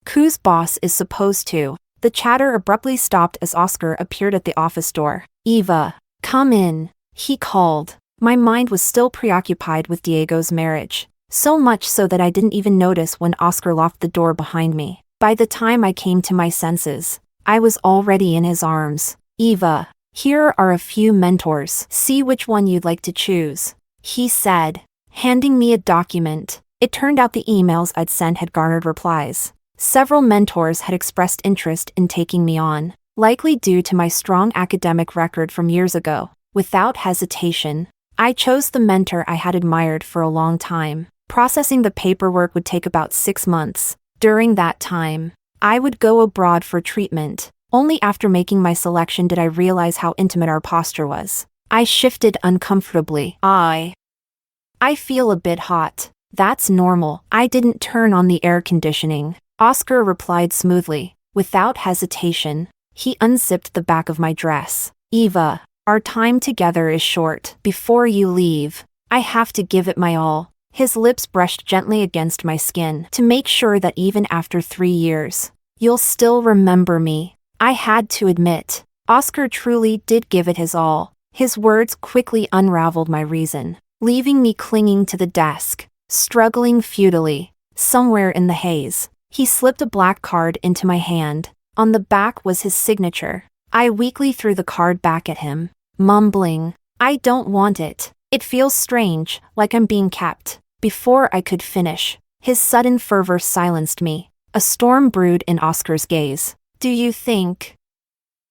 Coup's boss is supposed to. The chatter abruptly stopped as Oscar appeared at the office door. "Eva, come in," he called. My mind was still preoccupied with Diego's marriage, so much so that I didn't even notice when Oscar locked the door behind me. By the time I came to my senses, I was already in his arms. "Eva, here are a few mentors. See which one you'd like to choose," he said, handing me a document. It turned out the emails I'd sent had garnered replies. Several mentors had expressed interest in taking me on, likely due to my strong academic record from years ago. Without hesitation, I chose the mentor I had admired for a long time. Processing the paperwork would take about 6 months. During that time, I would go abroad for treatment. Only after making my selection did I realize how intimate our posture was. I shifted uncomfortably. I feel a bit hot." "That's normal. I didn't turn on the air conditioning," Oscar replied smoothly. Without hesitation, he unzipped the back of my dress. "Eva, our time together is short. Before you leave, I have to give it my all." His lips brushed gently against my skin to make sure that even after 3 years, "You'll still remember me." I had to admit, Oscar truly did give it his all. His words quickly unraveled my reason, leaving me clinging to the desk, struggling futilely. Somewhere in the haze, he slipped a black card into my hand. On the back was his signature. I weakly threw the card back at him, mumbling, "I don't want it. It feels strange, like I'm being kept." Before I could finish, his sudden fervor silenced me. A storm brewed in Oscar's gaze. "Do you think?"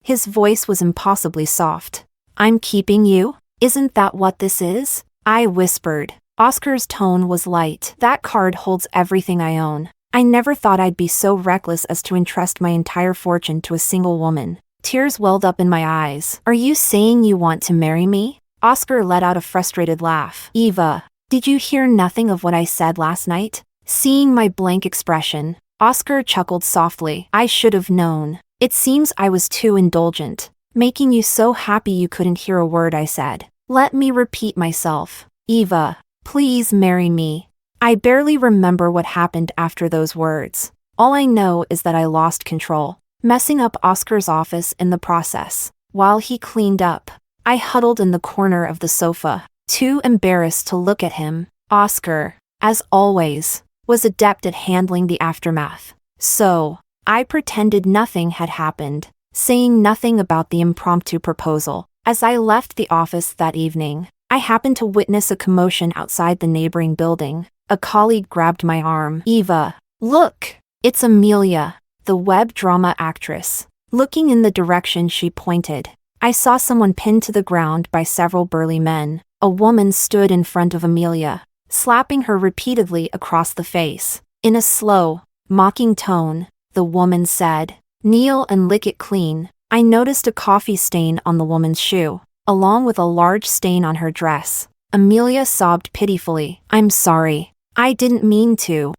His voice was impossibly soft. "I'm keeping you? Isn't that what this is?" I whispered. Oscar's tone was light. "That card holds everything I own. I never thought I'd be so reckless as to entrust my entire fortune to a single woman." Tears welled up in my eyes. "Are you saying you want to marry me?" Oscar let out a frustrated laugh. "Eva, did you hear nothing of what I said last night?" Seeing my blank expression, Oscar chuckled softly. "I should have known. It seems I was too indulgent, making you so happy you couldn't hear a word I said. Let me repeat myself. Eva, please marry me." I barely remember what happened after those words. All I know is that I lost control, messing up Oscar's office in the process. While he cleaned up, I huddled in the corner of the sofa, too embarrassed to look at him. Oscar, as always, was adept at handling the aftermath. So, I pretended nothing had happened, saying nothing about the impromptu proposal. As I left the office that evening, I happened to witness a commotion outside the neighboring building. A colleague grabbed my arm. "Eva, look! It's Amelia, the web drama actress." Looking in the direction she pointed, I saw someone pinned to the ground by several burly men. A woman stood in front of Amelia, slapping her repeatedly across the face. In a slow, mocking tone, the woman said, "Kneel and lick it clean." I noticed a coffee stain on the woman's shoe, along with a large stain on her dress. Amelia sobbed pitifully. "I'm sorry. I didn't mean to.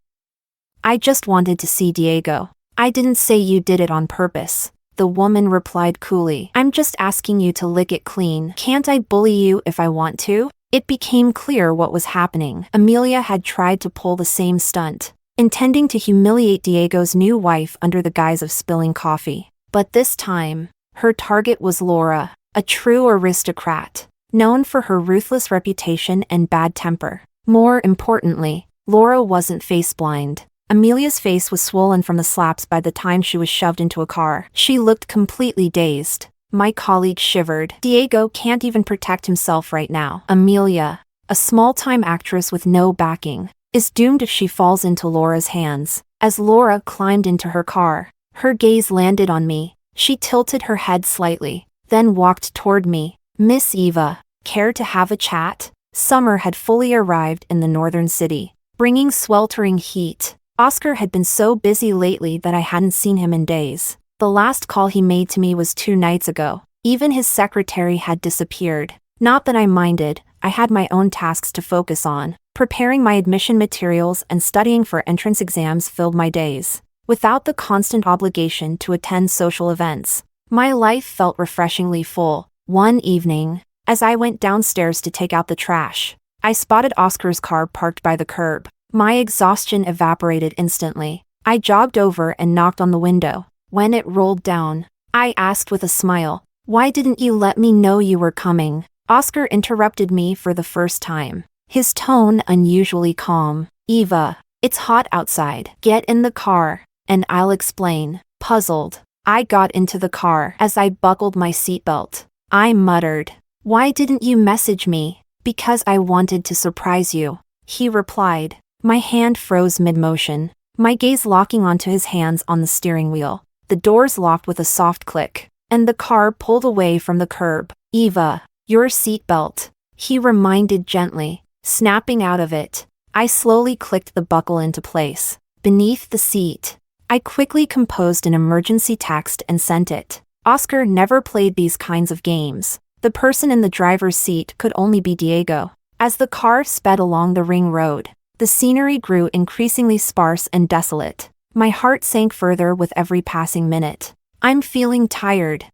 I just wanted to see Diego." "I didn't say you did it on purpose," the woman replied coolly. "I'm just asking you to lick it clean. Can't I bully you if I want to?" It became clear what was happening. Amelia had tried to pull the same stunt, intending to humiliate Diego's new wife under the guise of spilling coffee. But this time, her target was Laura, a true aristocrat, known for her ruthless reputation and bad temper. More importantly, Laura wasn't face-blind. Amelia's face was swollen from the slaps by the time she was shoved into a car. She looked completely dazed. My colleague shivered. "Diego can't even protect himself right now. Amelia, a small-time actress with no backing, is doomed if she falls into Laura's hands." As Laura climbed into her car, her gaze landed on me. She tilted her head slightly, then walked toward me. "Miss Eva, care to have a chat?" Summer had fully arrived in the northern city, bringing sweltering heat. Oscar had been so busy lately that I hadn't seen him in days. The last call he made to me was 2 nights ago. Even his secretary had disappeared. Not that I minded, I had my own tasks to focus on. Preparing my admission materials and studying for entrance exams filled my days. Without the constant obligation to attend social events, my life felt refreshingly full. One evening, as I went downstairs to take out the trash, I spotted Oscar's car parked by the curb. My exhaustion evaporated instantly. I jogged over and knocked on the window. When it rolled down, I asked with a smile, "Why didn't you let me know you were coming?" Oscar interrupted me for the first time, his tone unusually calm. "Eva, it's hot outside. Get in the car, and I'll explain." Puzzled, I got into the car. As I buckled my seatbelt, I muttered, "Why didn't you message me?" "Because I wanted to surprise you," he replied. My hand froze mid-motion, my gaze locking onto his hands on the steering wheel. The doors locked with a soft click, and the car pulled away from the curb. "Eva, your seatbelt," he reminded gently, snapping out of it. I slowly clicked the buckle into place. Beneath the seat, I quickly composed an emergency text and sent it. Oscar never played these kinds of games. The person in the driver's seat could only be Diego. As the car sped along the ring road, the scenery grew increasingly sparse and desolate. My heart sank further with every passing minute. "I'm feeling tired,"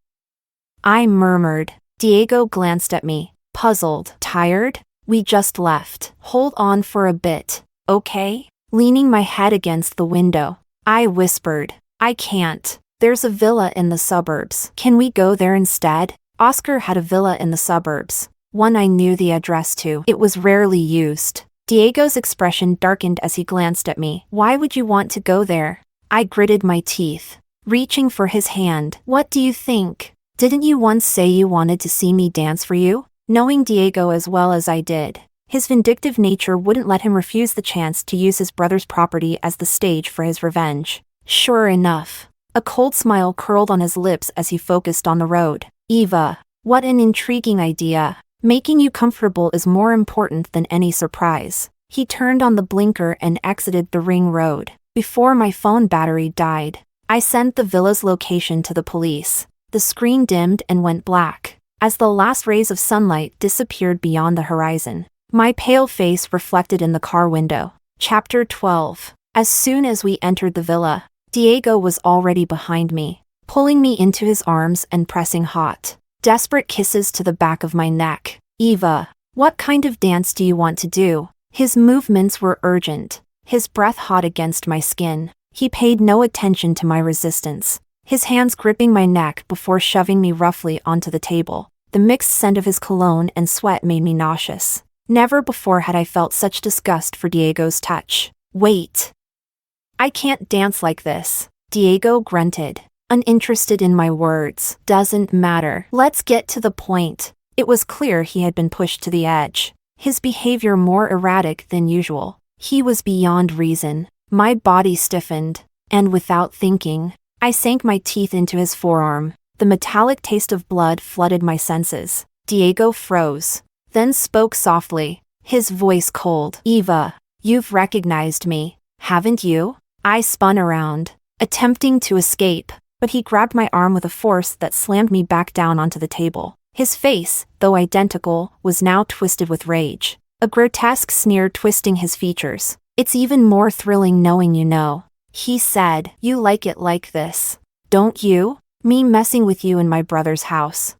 I murmured. Diego glanced at me, puzzled. "Tired? We just left. Hold on for a bit, okay?" Leaning my head against the window, I whispered, "I can't. There's a villa in the suburbs. Can we go there instead?" Oscar had a villa in the suburbs, one I knew the address to. It was rarely used. Diego's expression darkened as he glanced at me. Why would you want to go there? I gritted my teeth, reaching for his hand. What do you think? Didn't you once say you wanted to see me dance for you? Knowing Diego as well as I did, his vindictive nature wouldn't let him refuse the chance to use his brother's property as the stage for his revenge. Sure enough, a cold smile curled on his lips as he focused on the road. Eva, what an intriguing idea. Making you comfortable is more important than any surprise. He turned on the blinker and exited the ring road. Before my phone battery died, I sent the villa's location to the police. The screen dimmed and went black as the last rays of sunlight disappeared beyond the horizon. My pale face reflected in the car window. Chapter 12. As soon as we entered the villa, Diego was already behind me, pulling me into his arms and pressing hot, desperate kisses to the back of my neck. Eva, what kind of dance do you want to do? His movements were urgent, his breath hot against my skin. He paid no attention to my resistance, his hands gripping my neck before shoving me roughly onto the table. The mixed scent of his cologne and sweat made me nauseous. Never before had I felt such disgust for Diego's touch. Wait. I can't dance like this. Diego grunted, uninterested in my words. Doesn't matter. Let's get to the point. It was clear he had been pushed to the edge, his behavior more erratic than usual. He was beyond reason. My body stiffened, and without thinking, I sank my teeth into his forearm. The metallic taste of blood flooded my senses. Diego froze, then spoke softly, his voice cold. Eva, you've recognized me, haven't you? I spun around, attempting to escape, but he grabbed my arm with a force that slammed me back down onto the table. His face, though identical, was now twisted with rage, a grotesque sneer twisting his features. It's even more thrilling knowing you know, he said. You like it like this, don't you? Me messing with you in my brother's house.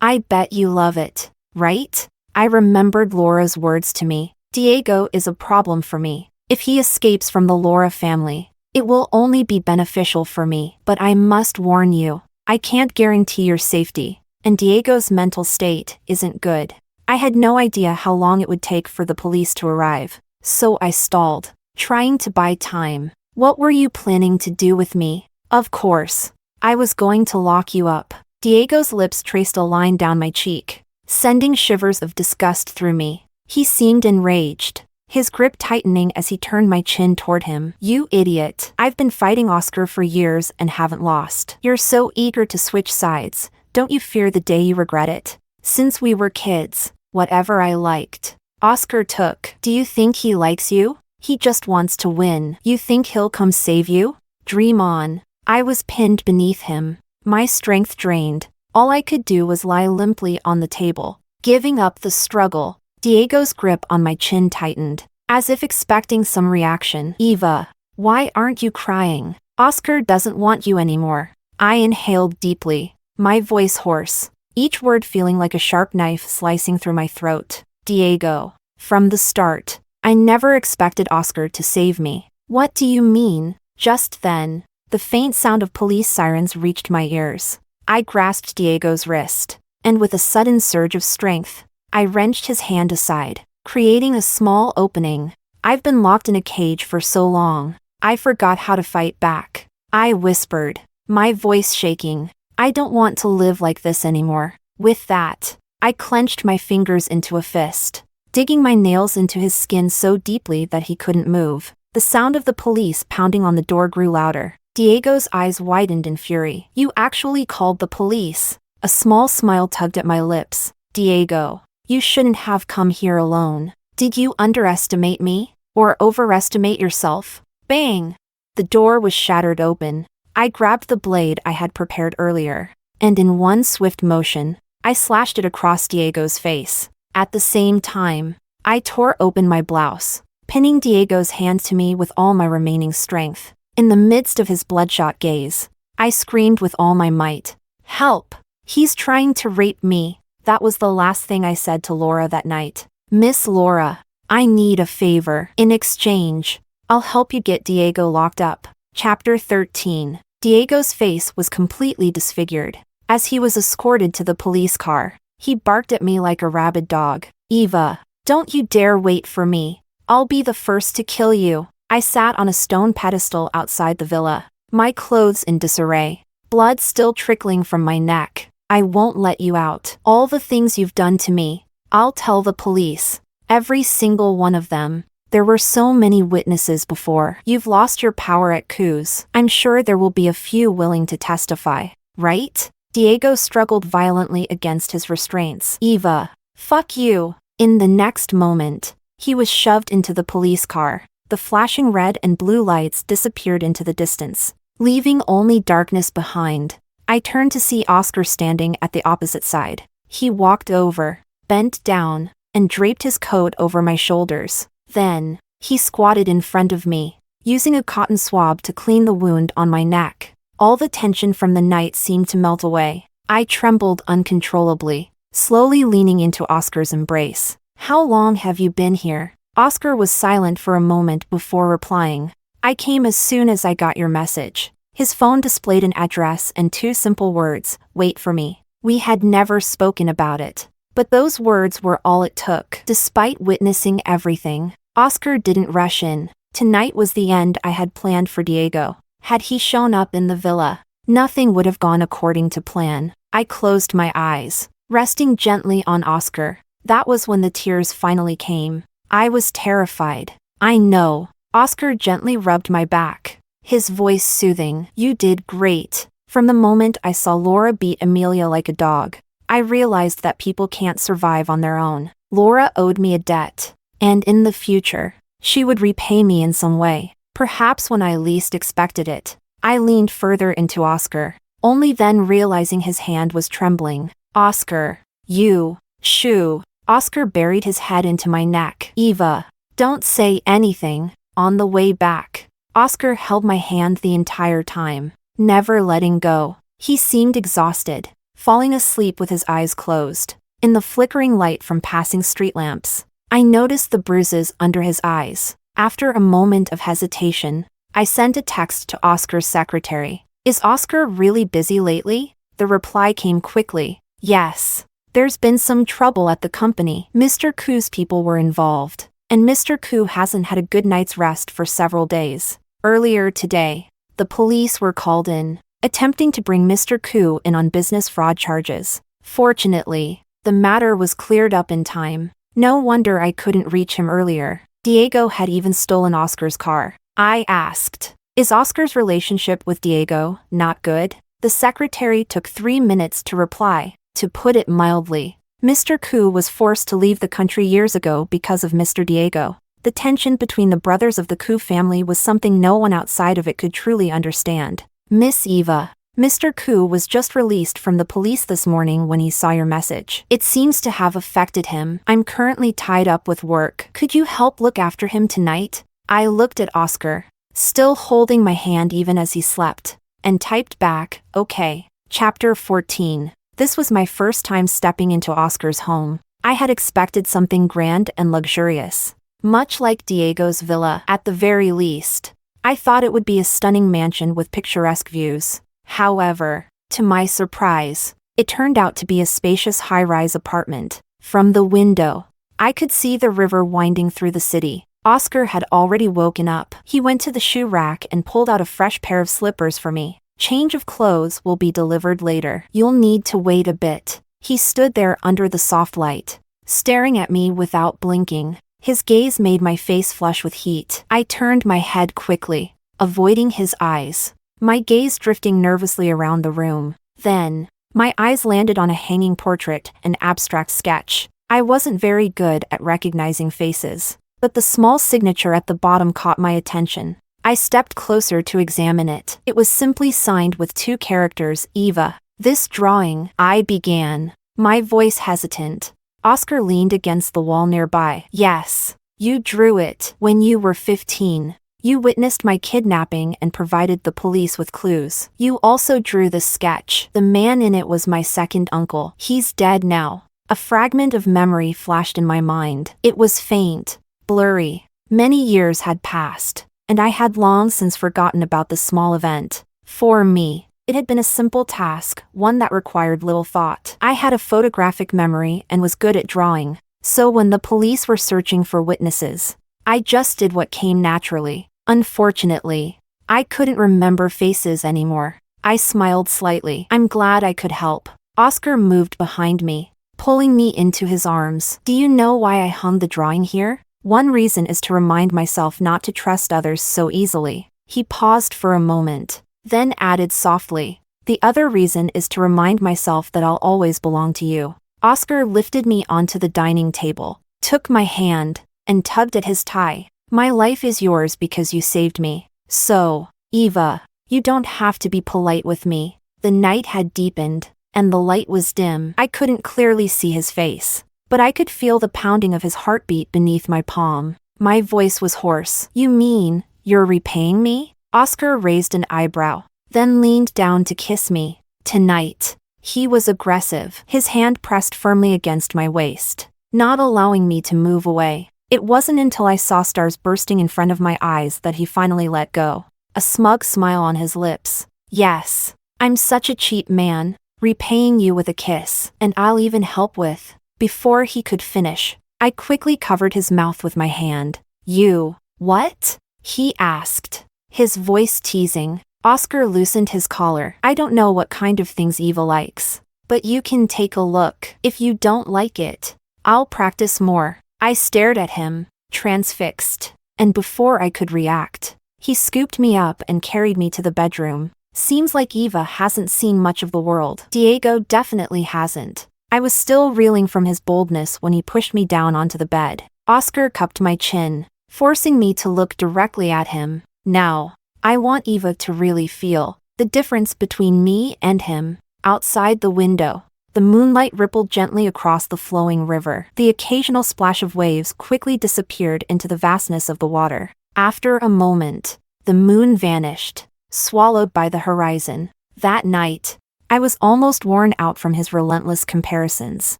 I bet you love it, right? I remembered Laura's words to me. Diego is a problem for me. If he escapes from the Laura family, it will only be beneficial for me. But I must warn you, I can't guarantee your safety, and Diego's mental state isn't good. I had no idea how long it would take for the police to arrive, so I stalled, trying to buy time. What were you planning to do with me? Of course, I was going to lock you up. Diego's lips traced a line down my cheek, sending shivers of disgust through me. He seemed enraged, his grip tightening as he turned my chin toward him. You idiot. I've been fighting Oscar for years and haven't lost. You're so eager to switch sides. Don't you fear the day you regret it? Since we were kids, whatever I liked, Oscar took. Do you think he likes you? He just wants to win. You think he'll come save you? Dream on. I was pinned beneath him, my strength drained. All I could do was lie limply on the table, giving up the struggle. Diego's grip on my chin tightened, as if expecting some reaction. Eva, why aren't you crying? Oscar doesn't want you anymore. I inhaled deeply, my voice hoarse, each word feeling like a sharp knife slicing through my throat. Diego, from the start, I never expected Oscar to save me. What do you mean? Just then, the faint sound of police sirens reached my ears. I grasped Diego's wrist, and with a sudden surge of strength, I wrenched his hand aside, creating a small opening. I've been locked in a cage for so long, I forgot how to fight back. I whispered, my voice shaking, I don't want to live like this anymore. With that, I clenched my fingers into a fist, digging my nails into his skin so deeply that he couldn't move. The sound of the police pounding on the door grew louder. Diego's eyes widened in fury. You actually called the police? A small smile tugged at my lips. Diego, you shouldn't have come here alone. Did you underestimate me? Or overestimate yourself? Bang! The door was shattered open. I grabbed the blade I had prepared earlier, and in one swift motion, I slashed it across Diego's face. At the same time, I tore open my blouse, pinning Diego's hand to me with all my remaining strength. In the midst of his bloodshot gaze, I screamed with all my might. Help! He's trying to rape me. That was the last thing I said to Laura that night. Miss Laura, I need a favor. In exchange, I'll help you get Diego locked up. Chapter 13. Diego's face was completely disfigured. As he was escorted to the police car, he barked at me like a rabid dog. "Eva, don't you dare wait for me. I'll be the first to kill you." I sat on a stone pedestal outside the villa, my clothes in disarray, blood still trickling from my neck. "I won't let you out. All the things you've done to me, I'll tell the police. Every single one of them. There were so many witnesses before. You've lost your power at coups. I'm sure there will be a few willing to testify, right?" Diego struggled violently against his restraints. "Eva, fuck you." In the next moment, he was shoved into the police car. The flashing red and blue lights disappeared into the distance, leaving only darkness behind. I turned to see Oscar standing at the opposite side. He walked over, bent down, and draped his coat over my shoulders. Then, he squatted in front of me, using a cotton swab to clean the wound on my neck. All the tension from the night seemed to melt away. I trembled uncontrollably, slowly leaning into Oscar's embrace. "How long have you been here?" Oscar was silent for a moment before replying. "I came as soon as I got your message." His phone displayed an address and two simple words: "Wait for me." We had never spoken about it, but those words were all it took. Despite witnessing everything, Oscar didn't rush in. Tonight was the end I had planned for Diego. Had he shown up in the villa, nothing would have gone according to plan. I closed my eyes, resting gently on Oscar. That was when the tears finally came. I was terrified. "I know." Oscar gently rubbed my back, his voice soothing. "You did great." From the moment I saw Laura beat Amelia like a dog, I realized that people can't survive on their own. Laura owed me a debt, and in the future, she would repay me in some way, perhaps when I least expected it. I leaned further into Oscar, only then realizing his hand was trembling. "Oscar, you, shoo." Oscar buried his head into my neck. "Eva, don't say anything." On the way back, Oscar held my hand the entire time, never letting go. He seemed exhausted, falling asleep with his eyes closed. In the flickering light from passing street lamps, I noticed the bruises under his eyes. After a moment of hesitation, I sent a text to Oscar's secretary. "Is Oscar really busy lately?" The reply came quickly. "Yes. There's been some trouble at the company. Mr. Ku's people were involved, and Mr. Ku hasn't had a good night's rest for several days. Earlier today, the police were called in, attempting to bring Mr. Ku in on business fraud charges. Fortunately, the matter was cleared up in time. No wonder I couldn't reach him earlier. Diego had even stolen Oscar's car." I asked, "Is Oscar's relationship with Diego not good?" The secretary took 3 minutes to reply. To put it mildly, Mr. Ku was forced to leave the country years ago because of Mr. Diego. The tension between the brothers of the Ku family was something no one outside of it could truly understand. "Miss Eva, Mr. Ku was just released from the police this morning when he saw your message. It seems to have affected him. I'm currently tied up with work. Could you help look after him tonight?" I looked at Oscar, still holding my hand even as he slept, and typed back, "Okay." Chapter 14. This was my first time stepping into Oscar's home. I had expected something grand and luxurious, much like Diego's villa at the very least. I thought it would be a stunning mansion with picturesque views. However, to my surprise, it turned out to be a spacious high-rise apartment. From the window, I could see the river winding through the city. Oscar had already woken up. He went to the shoe rack and pulled out a fresh pair of slippers for me. "Change of clothes will be delivered later. You'll need to wait a bit." He stood there under the soft light, staring at me without blinking. His gaze made my face flush with heat. I turned my head quickly, avoiding his eyes, my gaze drifting nervously around the room. Then, my eyes landed on a hanging portrait, an abstract sketch. I wasn't very good at recognizing faces, but the small signature at the bottom caught my attention. I stepped closer to examine it. It was simply signed with 2 characters, "Eva." "This drawing," I began, my voice hesitant. Oscar leaned against the wall nearby. "Yes, you drew it when you were 15. You witnessed my kidnapping and provided the police with clues. You also drew this sketch. The man in it was my second uncle. He's dead now." A fragment of memory flashed in my mind. It was faint, blurry. Many years had passed, and I had long since forgotten about the small event. For me, It had been a simple task, one that required little thought. I had a photographic memory and was good at drawing, so when the police were searching for witnesses, I just did what came naturally. Unfortunately, I couldn't remember faces anymore. I smiled slightly. I'm glad I could help. Oscar moved behind me, pulling me into his arms. Do you know why I hung the drawing here? One reason is to remind myself not to trust others so easily. He paused for a moment, then added softly, the other reason is to remind myself that I'll always belong to you. Oscar lifted me onto the dining table, took my hand, and tugged at his tie. My life is yours because you saved me. So, Eva, you don't have to be polite with me. The night had deepened, and the light was dim. I couldn't clearly see his face, but I could feel the pounding of his heartbeat beneath my palm. My voice was hoarse. You mean, you're repaying me? Oscar raised an eyebrow, then leaned down to kiss me. Tonight. He was aggressive, his hand pressed firmly against my waist, not allowing me to move away. It wasn't until I saw stars bursting in front of my eyes that he finally let go, a smug smile on his lips. Yes, I'm such a cheap man, repaying you with a kiss, and I'll even help with. Before he could finish, I quickly covered his mouth with my hand. You, what? He asked, his voice teasing. Oscar loosened his collar. I don't know what kind of things Eva likes, but you can take a look. If you don't like it, I'll practice more. I stared at him, transfixed, and before I could react, he scooped me up and carried me to the bedroom. Seems like Eva hasn't seen much of the world. Diego definitely hasn't. I was still reeling from his boldness when he pushed me down onto the bed. Oscar cupped my chin, forcing me to look directly at him. Now, I want Eva to really feel the difference between me and him. Outside the window, the moonlight rippled gently across the flowing river. The occasional splash of waves quickly disappeared into the vastness of the water. After a moment, the moon vanished, swallowed by the horizon. That night, I was almost worn out from his relentless comparisons.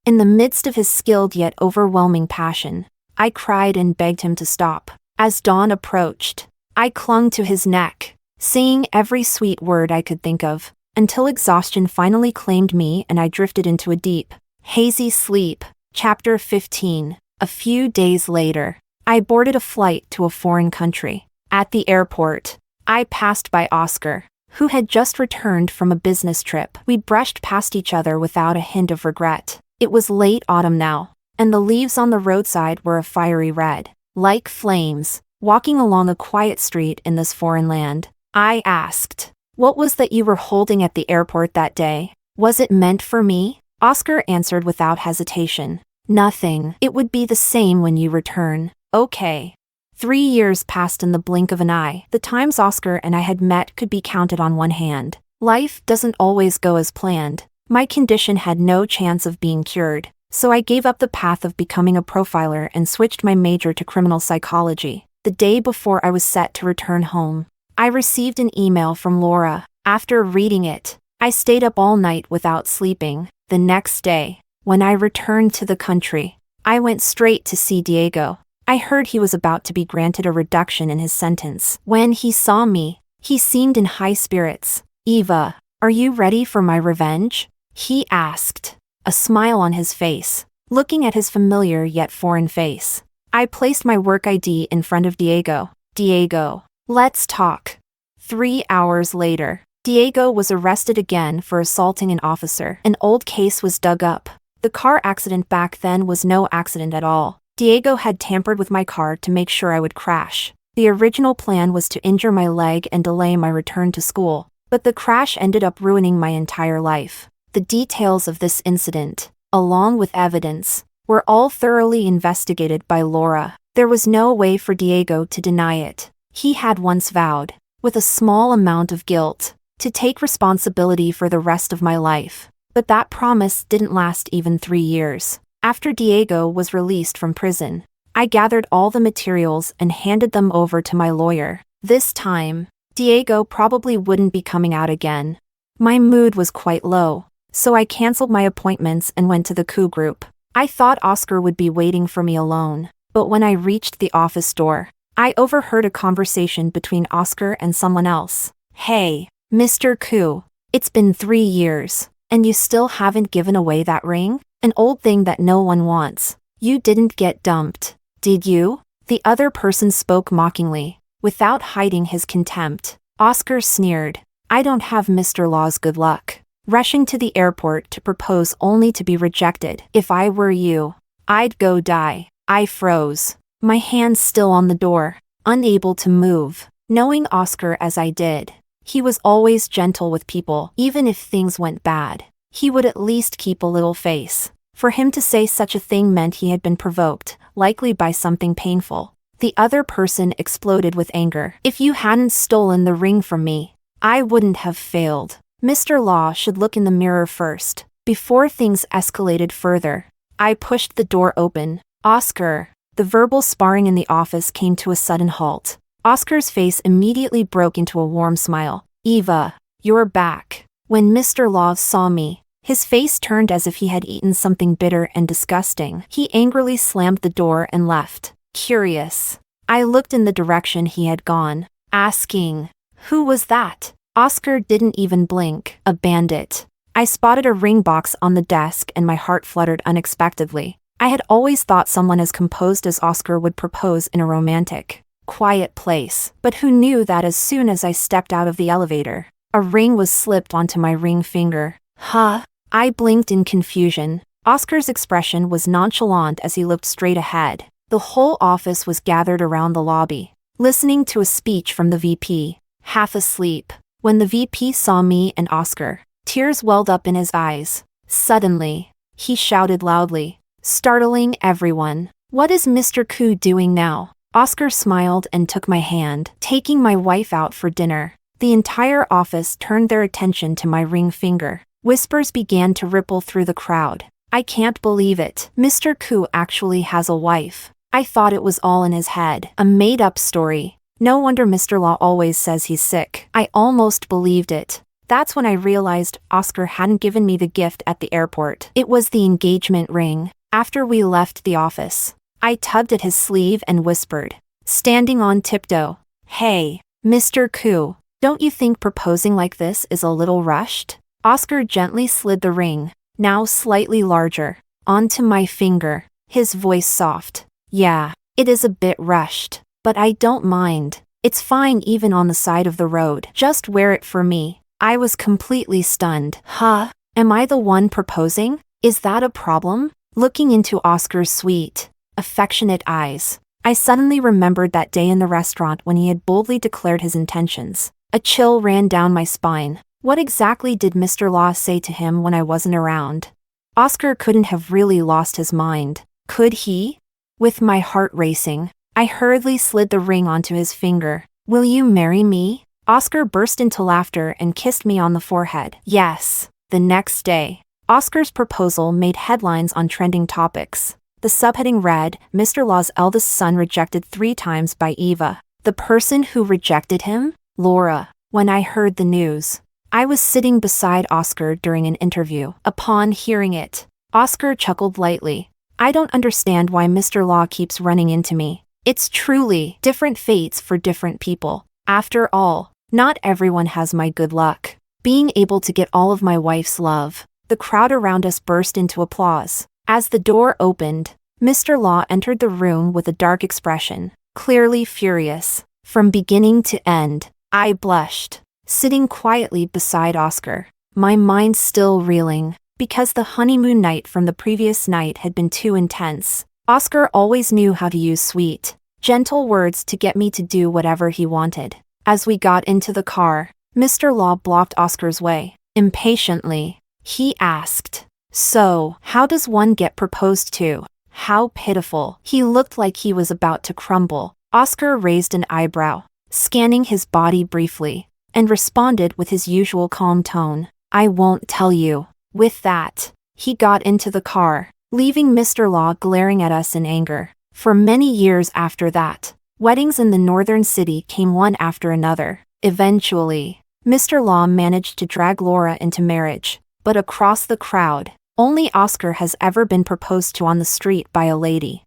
In the midst of his skilled yet overwhelming passion, I cried and begged him to stop. As dawn approached, I clung to his neck, saying every sweet word I could think of, until exhaustion finally claimed me and I drifted into a deep, hazy sleep. Chapter 15. A few days later, I boarded a flight to a foreign country. At the airport, I passed by Oscar, who had just returned from a business trip. We brushed past each other without a hint of regret. It was late autumn now, and the leaves on the roadside were a fiery red, like flames. Walking along a quiet street in this foreign land, I asked, what was that you were holding at the airport that day? Was it meant for me? Oscar answered without hesitation. Nothing. It would be the same when you return. Okay. 3 years passed in the blink of an eye. The times Oscar and I had met could be counted on one hand. Life doesn't always go as planned. My condition had no chance of being cured, so I gave up the path of becoming a profiler and switched my major to criminal psychology. The day before I was set to return home, I received an email from Laura. After reading it, I stayed up all night without sleeping. The next day, when I returned to the country, I went straight to see Diego. I heard he was about to be granted a reduction in his sentence. When he saw me, he seemed in high spirits. Eva, are you ready for my revenge? He asked, a smile on his face, looking at his familiar yet foreign face. I placed my work ID in front of Diego. Diego, let's talk. 3 hours later, Diego was arrested again for assaulting an officer. An old case was dug up. The car accident back then was no accident at all. Diego had tampered with my car to make sure I would crash. The original plan was to injure my leg and delay my return to school, but the crash ended up ruining my entire life. The details of this incident, along with evidence, were all thoroughly investigated by Laura. There was no way for Diego to deny it. He had once vowed, with a small amount of guilt, to take responsibility for the rest of my life. But that promise didn't last even 3 years. After Diego was released from prison, I gathered all the materials and handed them over to my lawyer. This time, Diego probably wouldn't be coming out again. My mood was quite low, so I canceled my appointments and went to the coup group. I thought Oscar would be waiting for me alone, but when I reached the office door, I overheard a conversation between Oscar and someone else. Hey, Mr. Coup, It's been 3 years, and you still haven't given away that ring? An old thing that no one wants. You didn't get dumped, did you? The other person spoke mockingly, without hiding his contempt. Oscar sneered. I don't have Mr. Law's good luck. Rushing to the airport to propose only to be rejected. If I were you, I'd go die. I froze, my hands still on the door, unable to move. Knowing Oscar as I did, he was always gentle with people. Even if things went bad, he would at least keep a little face. For him to say such a thing meant he had been provoked, likely by something painful. The other person exploded with anger. If you hadn't stolen the ring from me, I wouldn't have failed. Mr. Law should look in the mirror first, before things escalated further. I pushed the door open. Oscar. The verbal sparring in the office came to a sudden halt. Oscar's face immediately broke into a warm smile. Eva, you're back. When Mr. Law saw me, his face turned as if he had eaten something bitter and disgusting. He angrily slammed the door and left. Curious, I looked in the direction he had gone, asking, who was that? Oscar didn't even blink. A bandit. I spotted a ring box on the desk and my heart fluttered unexpectedly. I had always thought someone as composed as Oscar would propose in a romantic, quiet place. But who knew that as soon as I stepped out of the elevator, a ring was slipped onto my ring finger. Huh? I blinked in confusion. Oscar's expression was nonchalant as he looked straight ahead. The whole office was gathered around the lobby, listening to a speech from the VP, half asleep. When the VP saw me and Oscar, tears welled up in his eyes. Suddenly, he shouted loudly, startling everyone. What is Mr. Koo doing now? Oscar smiled and took my hand. Taking my wife out for dinner. The entire office turned their attention to my ring finger. Whispers began to ripple through the crowd. I can't believe it. Mr. Koo actually has a wife. I thought it was all in his head. A made-up story. No wonder Mr. Law always says he's sick. I almost believed it. That's when I realized Oscar hadn't given me the gift at the airport. It was the engagement ring. After we left the office, I tugged at his sleeve and whispered, standing on tiptoe, Hey, Mr. Koo, don't you think proposing like this is a little rushed? Oscar gently slid the ring, now slightly larger, onto my finger, his voice soft. Yeah, it is a bit rushed, but I don't mind. It's fine even on the side of the road. Just wear it for me. I was completely stunned. Huh? Am I the one proposing? Is that a problem? Looking into Oscar's sweet, affectionate eyes, I suddenly remembered that day in the restaurant when he had boldly declared his intentions. A chill ran down my spine. What exactly did Mr. Law say to him when I wasn't around? Oscar couldn't have really lost his mind, could he? With my heart racing, I hurriedly slid the ring onto his finger. Will you marry me? Oscar burst into laughter and kissed me on the forehead. Yes. The next day, Oscar's proposal made headlines on trending topics. The subheading read, Mr. Law's eldest son rejected 3 times by Eva. The person who rejected him? Laura. When I heard the news, I was sitting beside Oscar during an interview. Upon hearing it, Oscar chuckled lightly. I don't understand why Mr. Law keeps running into me. It's truly different fates for different people. After all, not everyone has my good luck. Being able to get all of my wife's love. The crowd around us burst into applause. As the door opened, Mr. Law entered the room with a dark expression, clearly furious. From beginning to end, I blushed, sitting quietly beside Oscar, my mind still reeling, because the honeymoon night from the previous night had been too intense. Oscar always knew how to use sweet, gentle words to get me to do whatever he wanted. As we got into the car, Mr. Law blocked Oscar's way. Impatiently, he asked, So, how does one get proposed to? How pitiful. He looked like he was about to crumble. Oscar raised an eyebrow, scanning his body briefly, and responded with his usual calm tone. I won't tell you. With that, he got into the car, leaving Mr. Law glaring at us in anger. For many years after that, weddings in the northern city came one after another. Eventually, Mr. Law managed to drag Laura into marriage, but across the crowd, only Oscar has ever been proposed to on the street by a lady.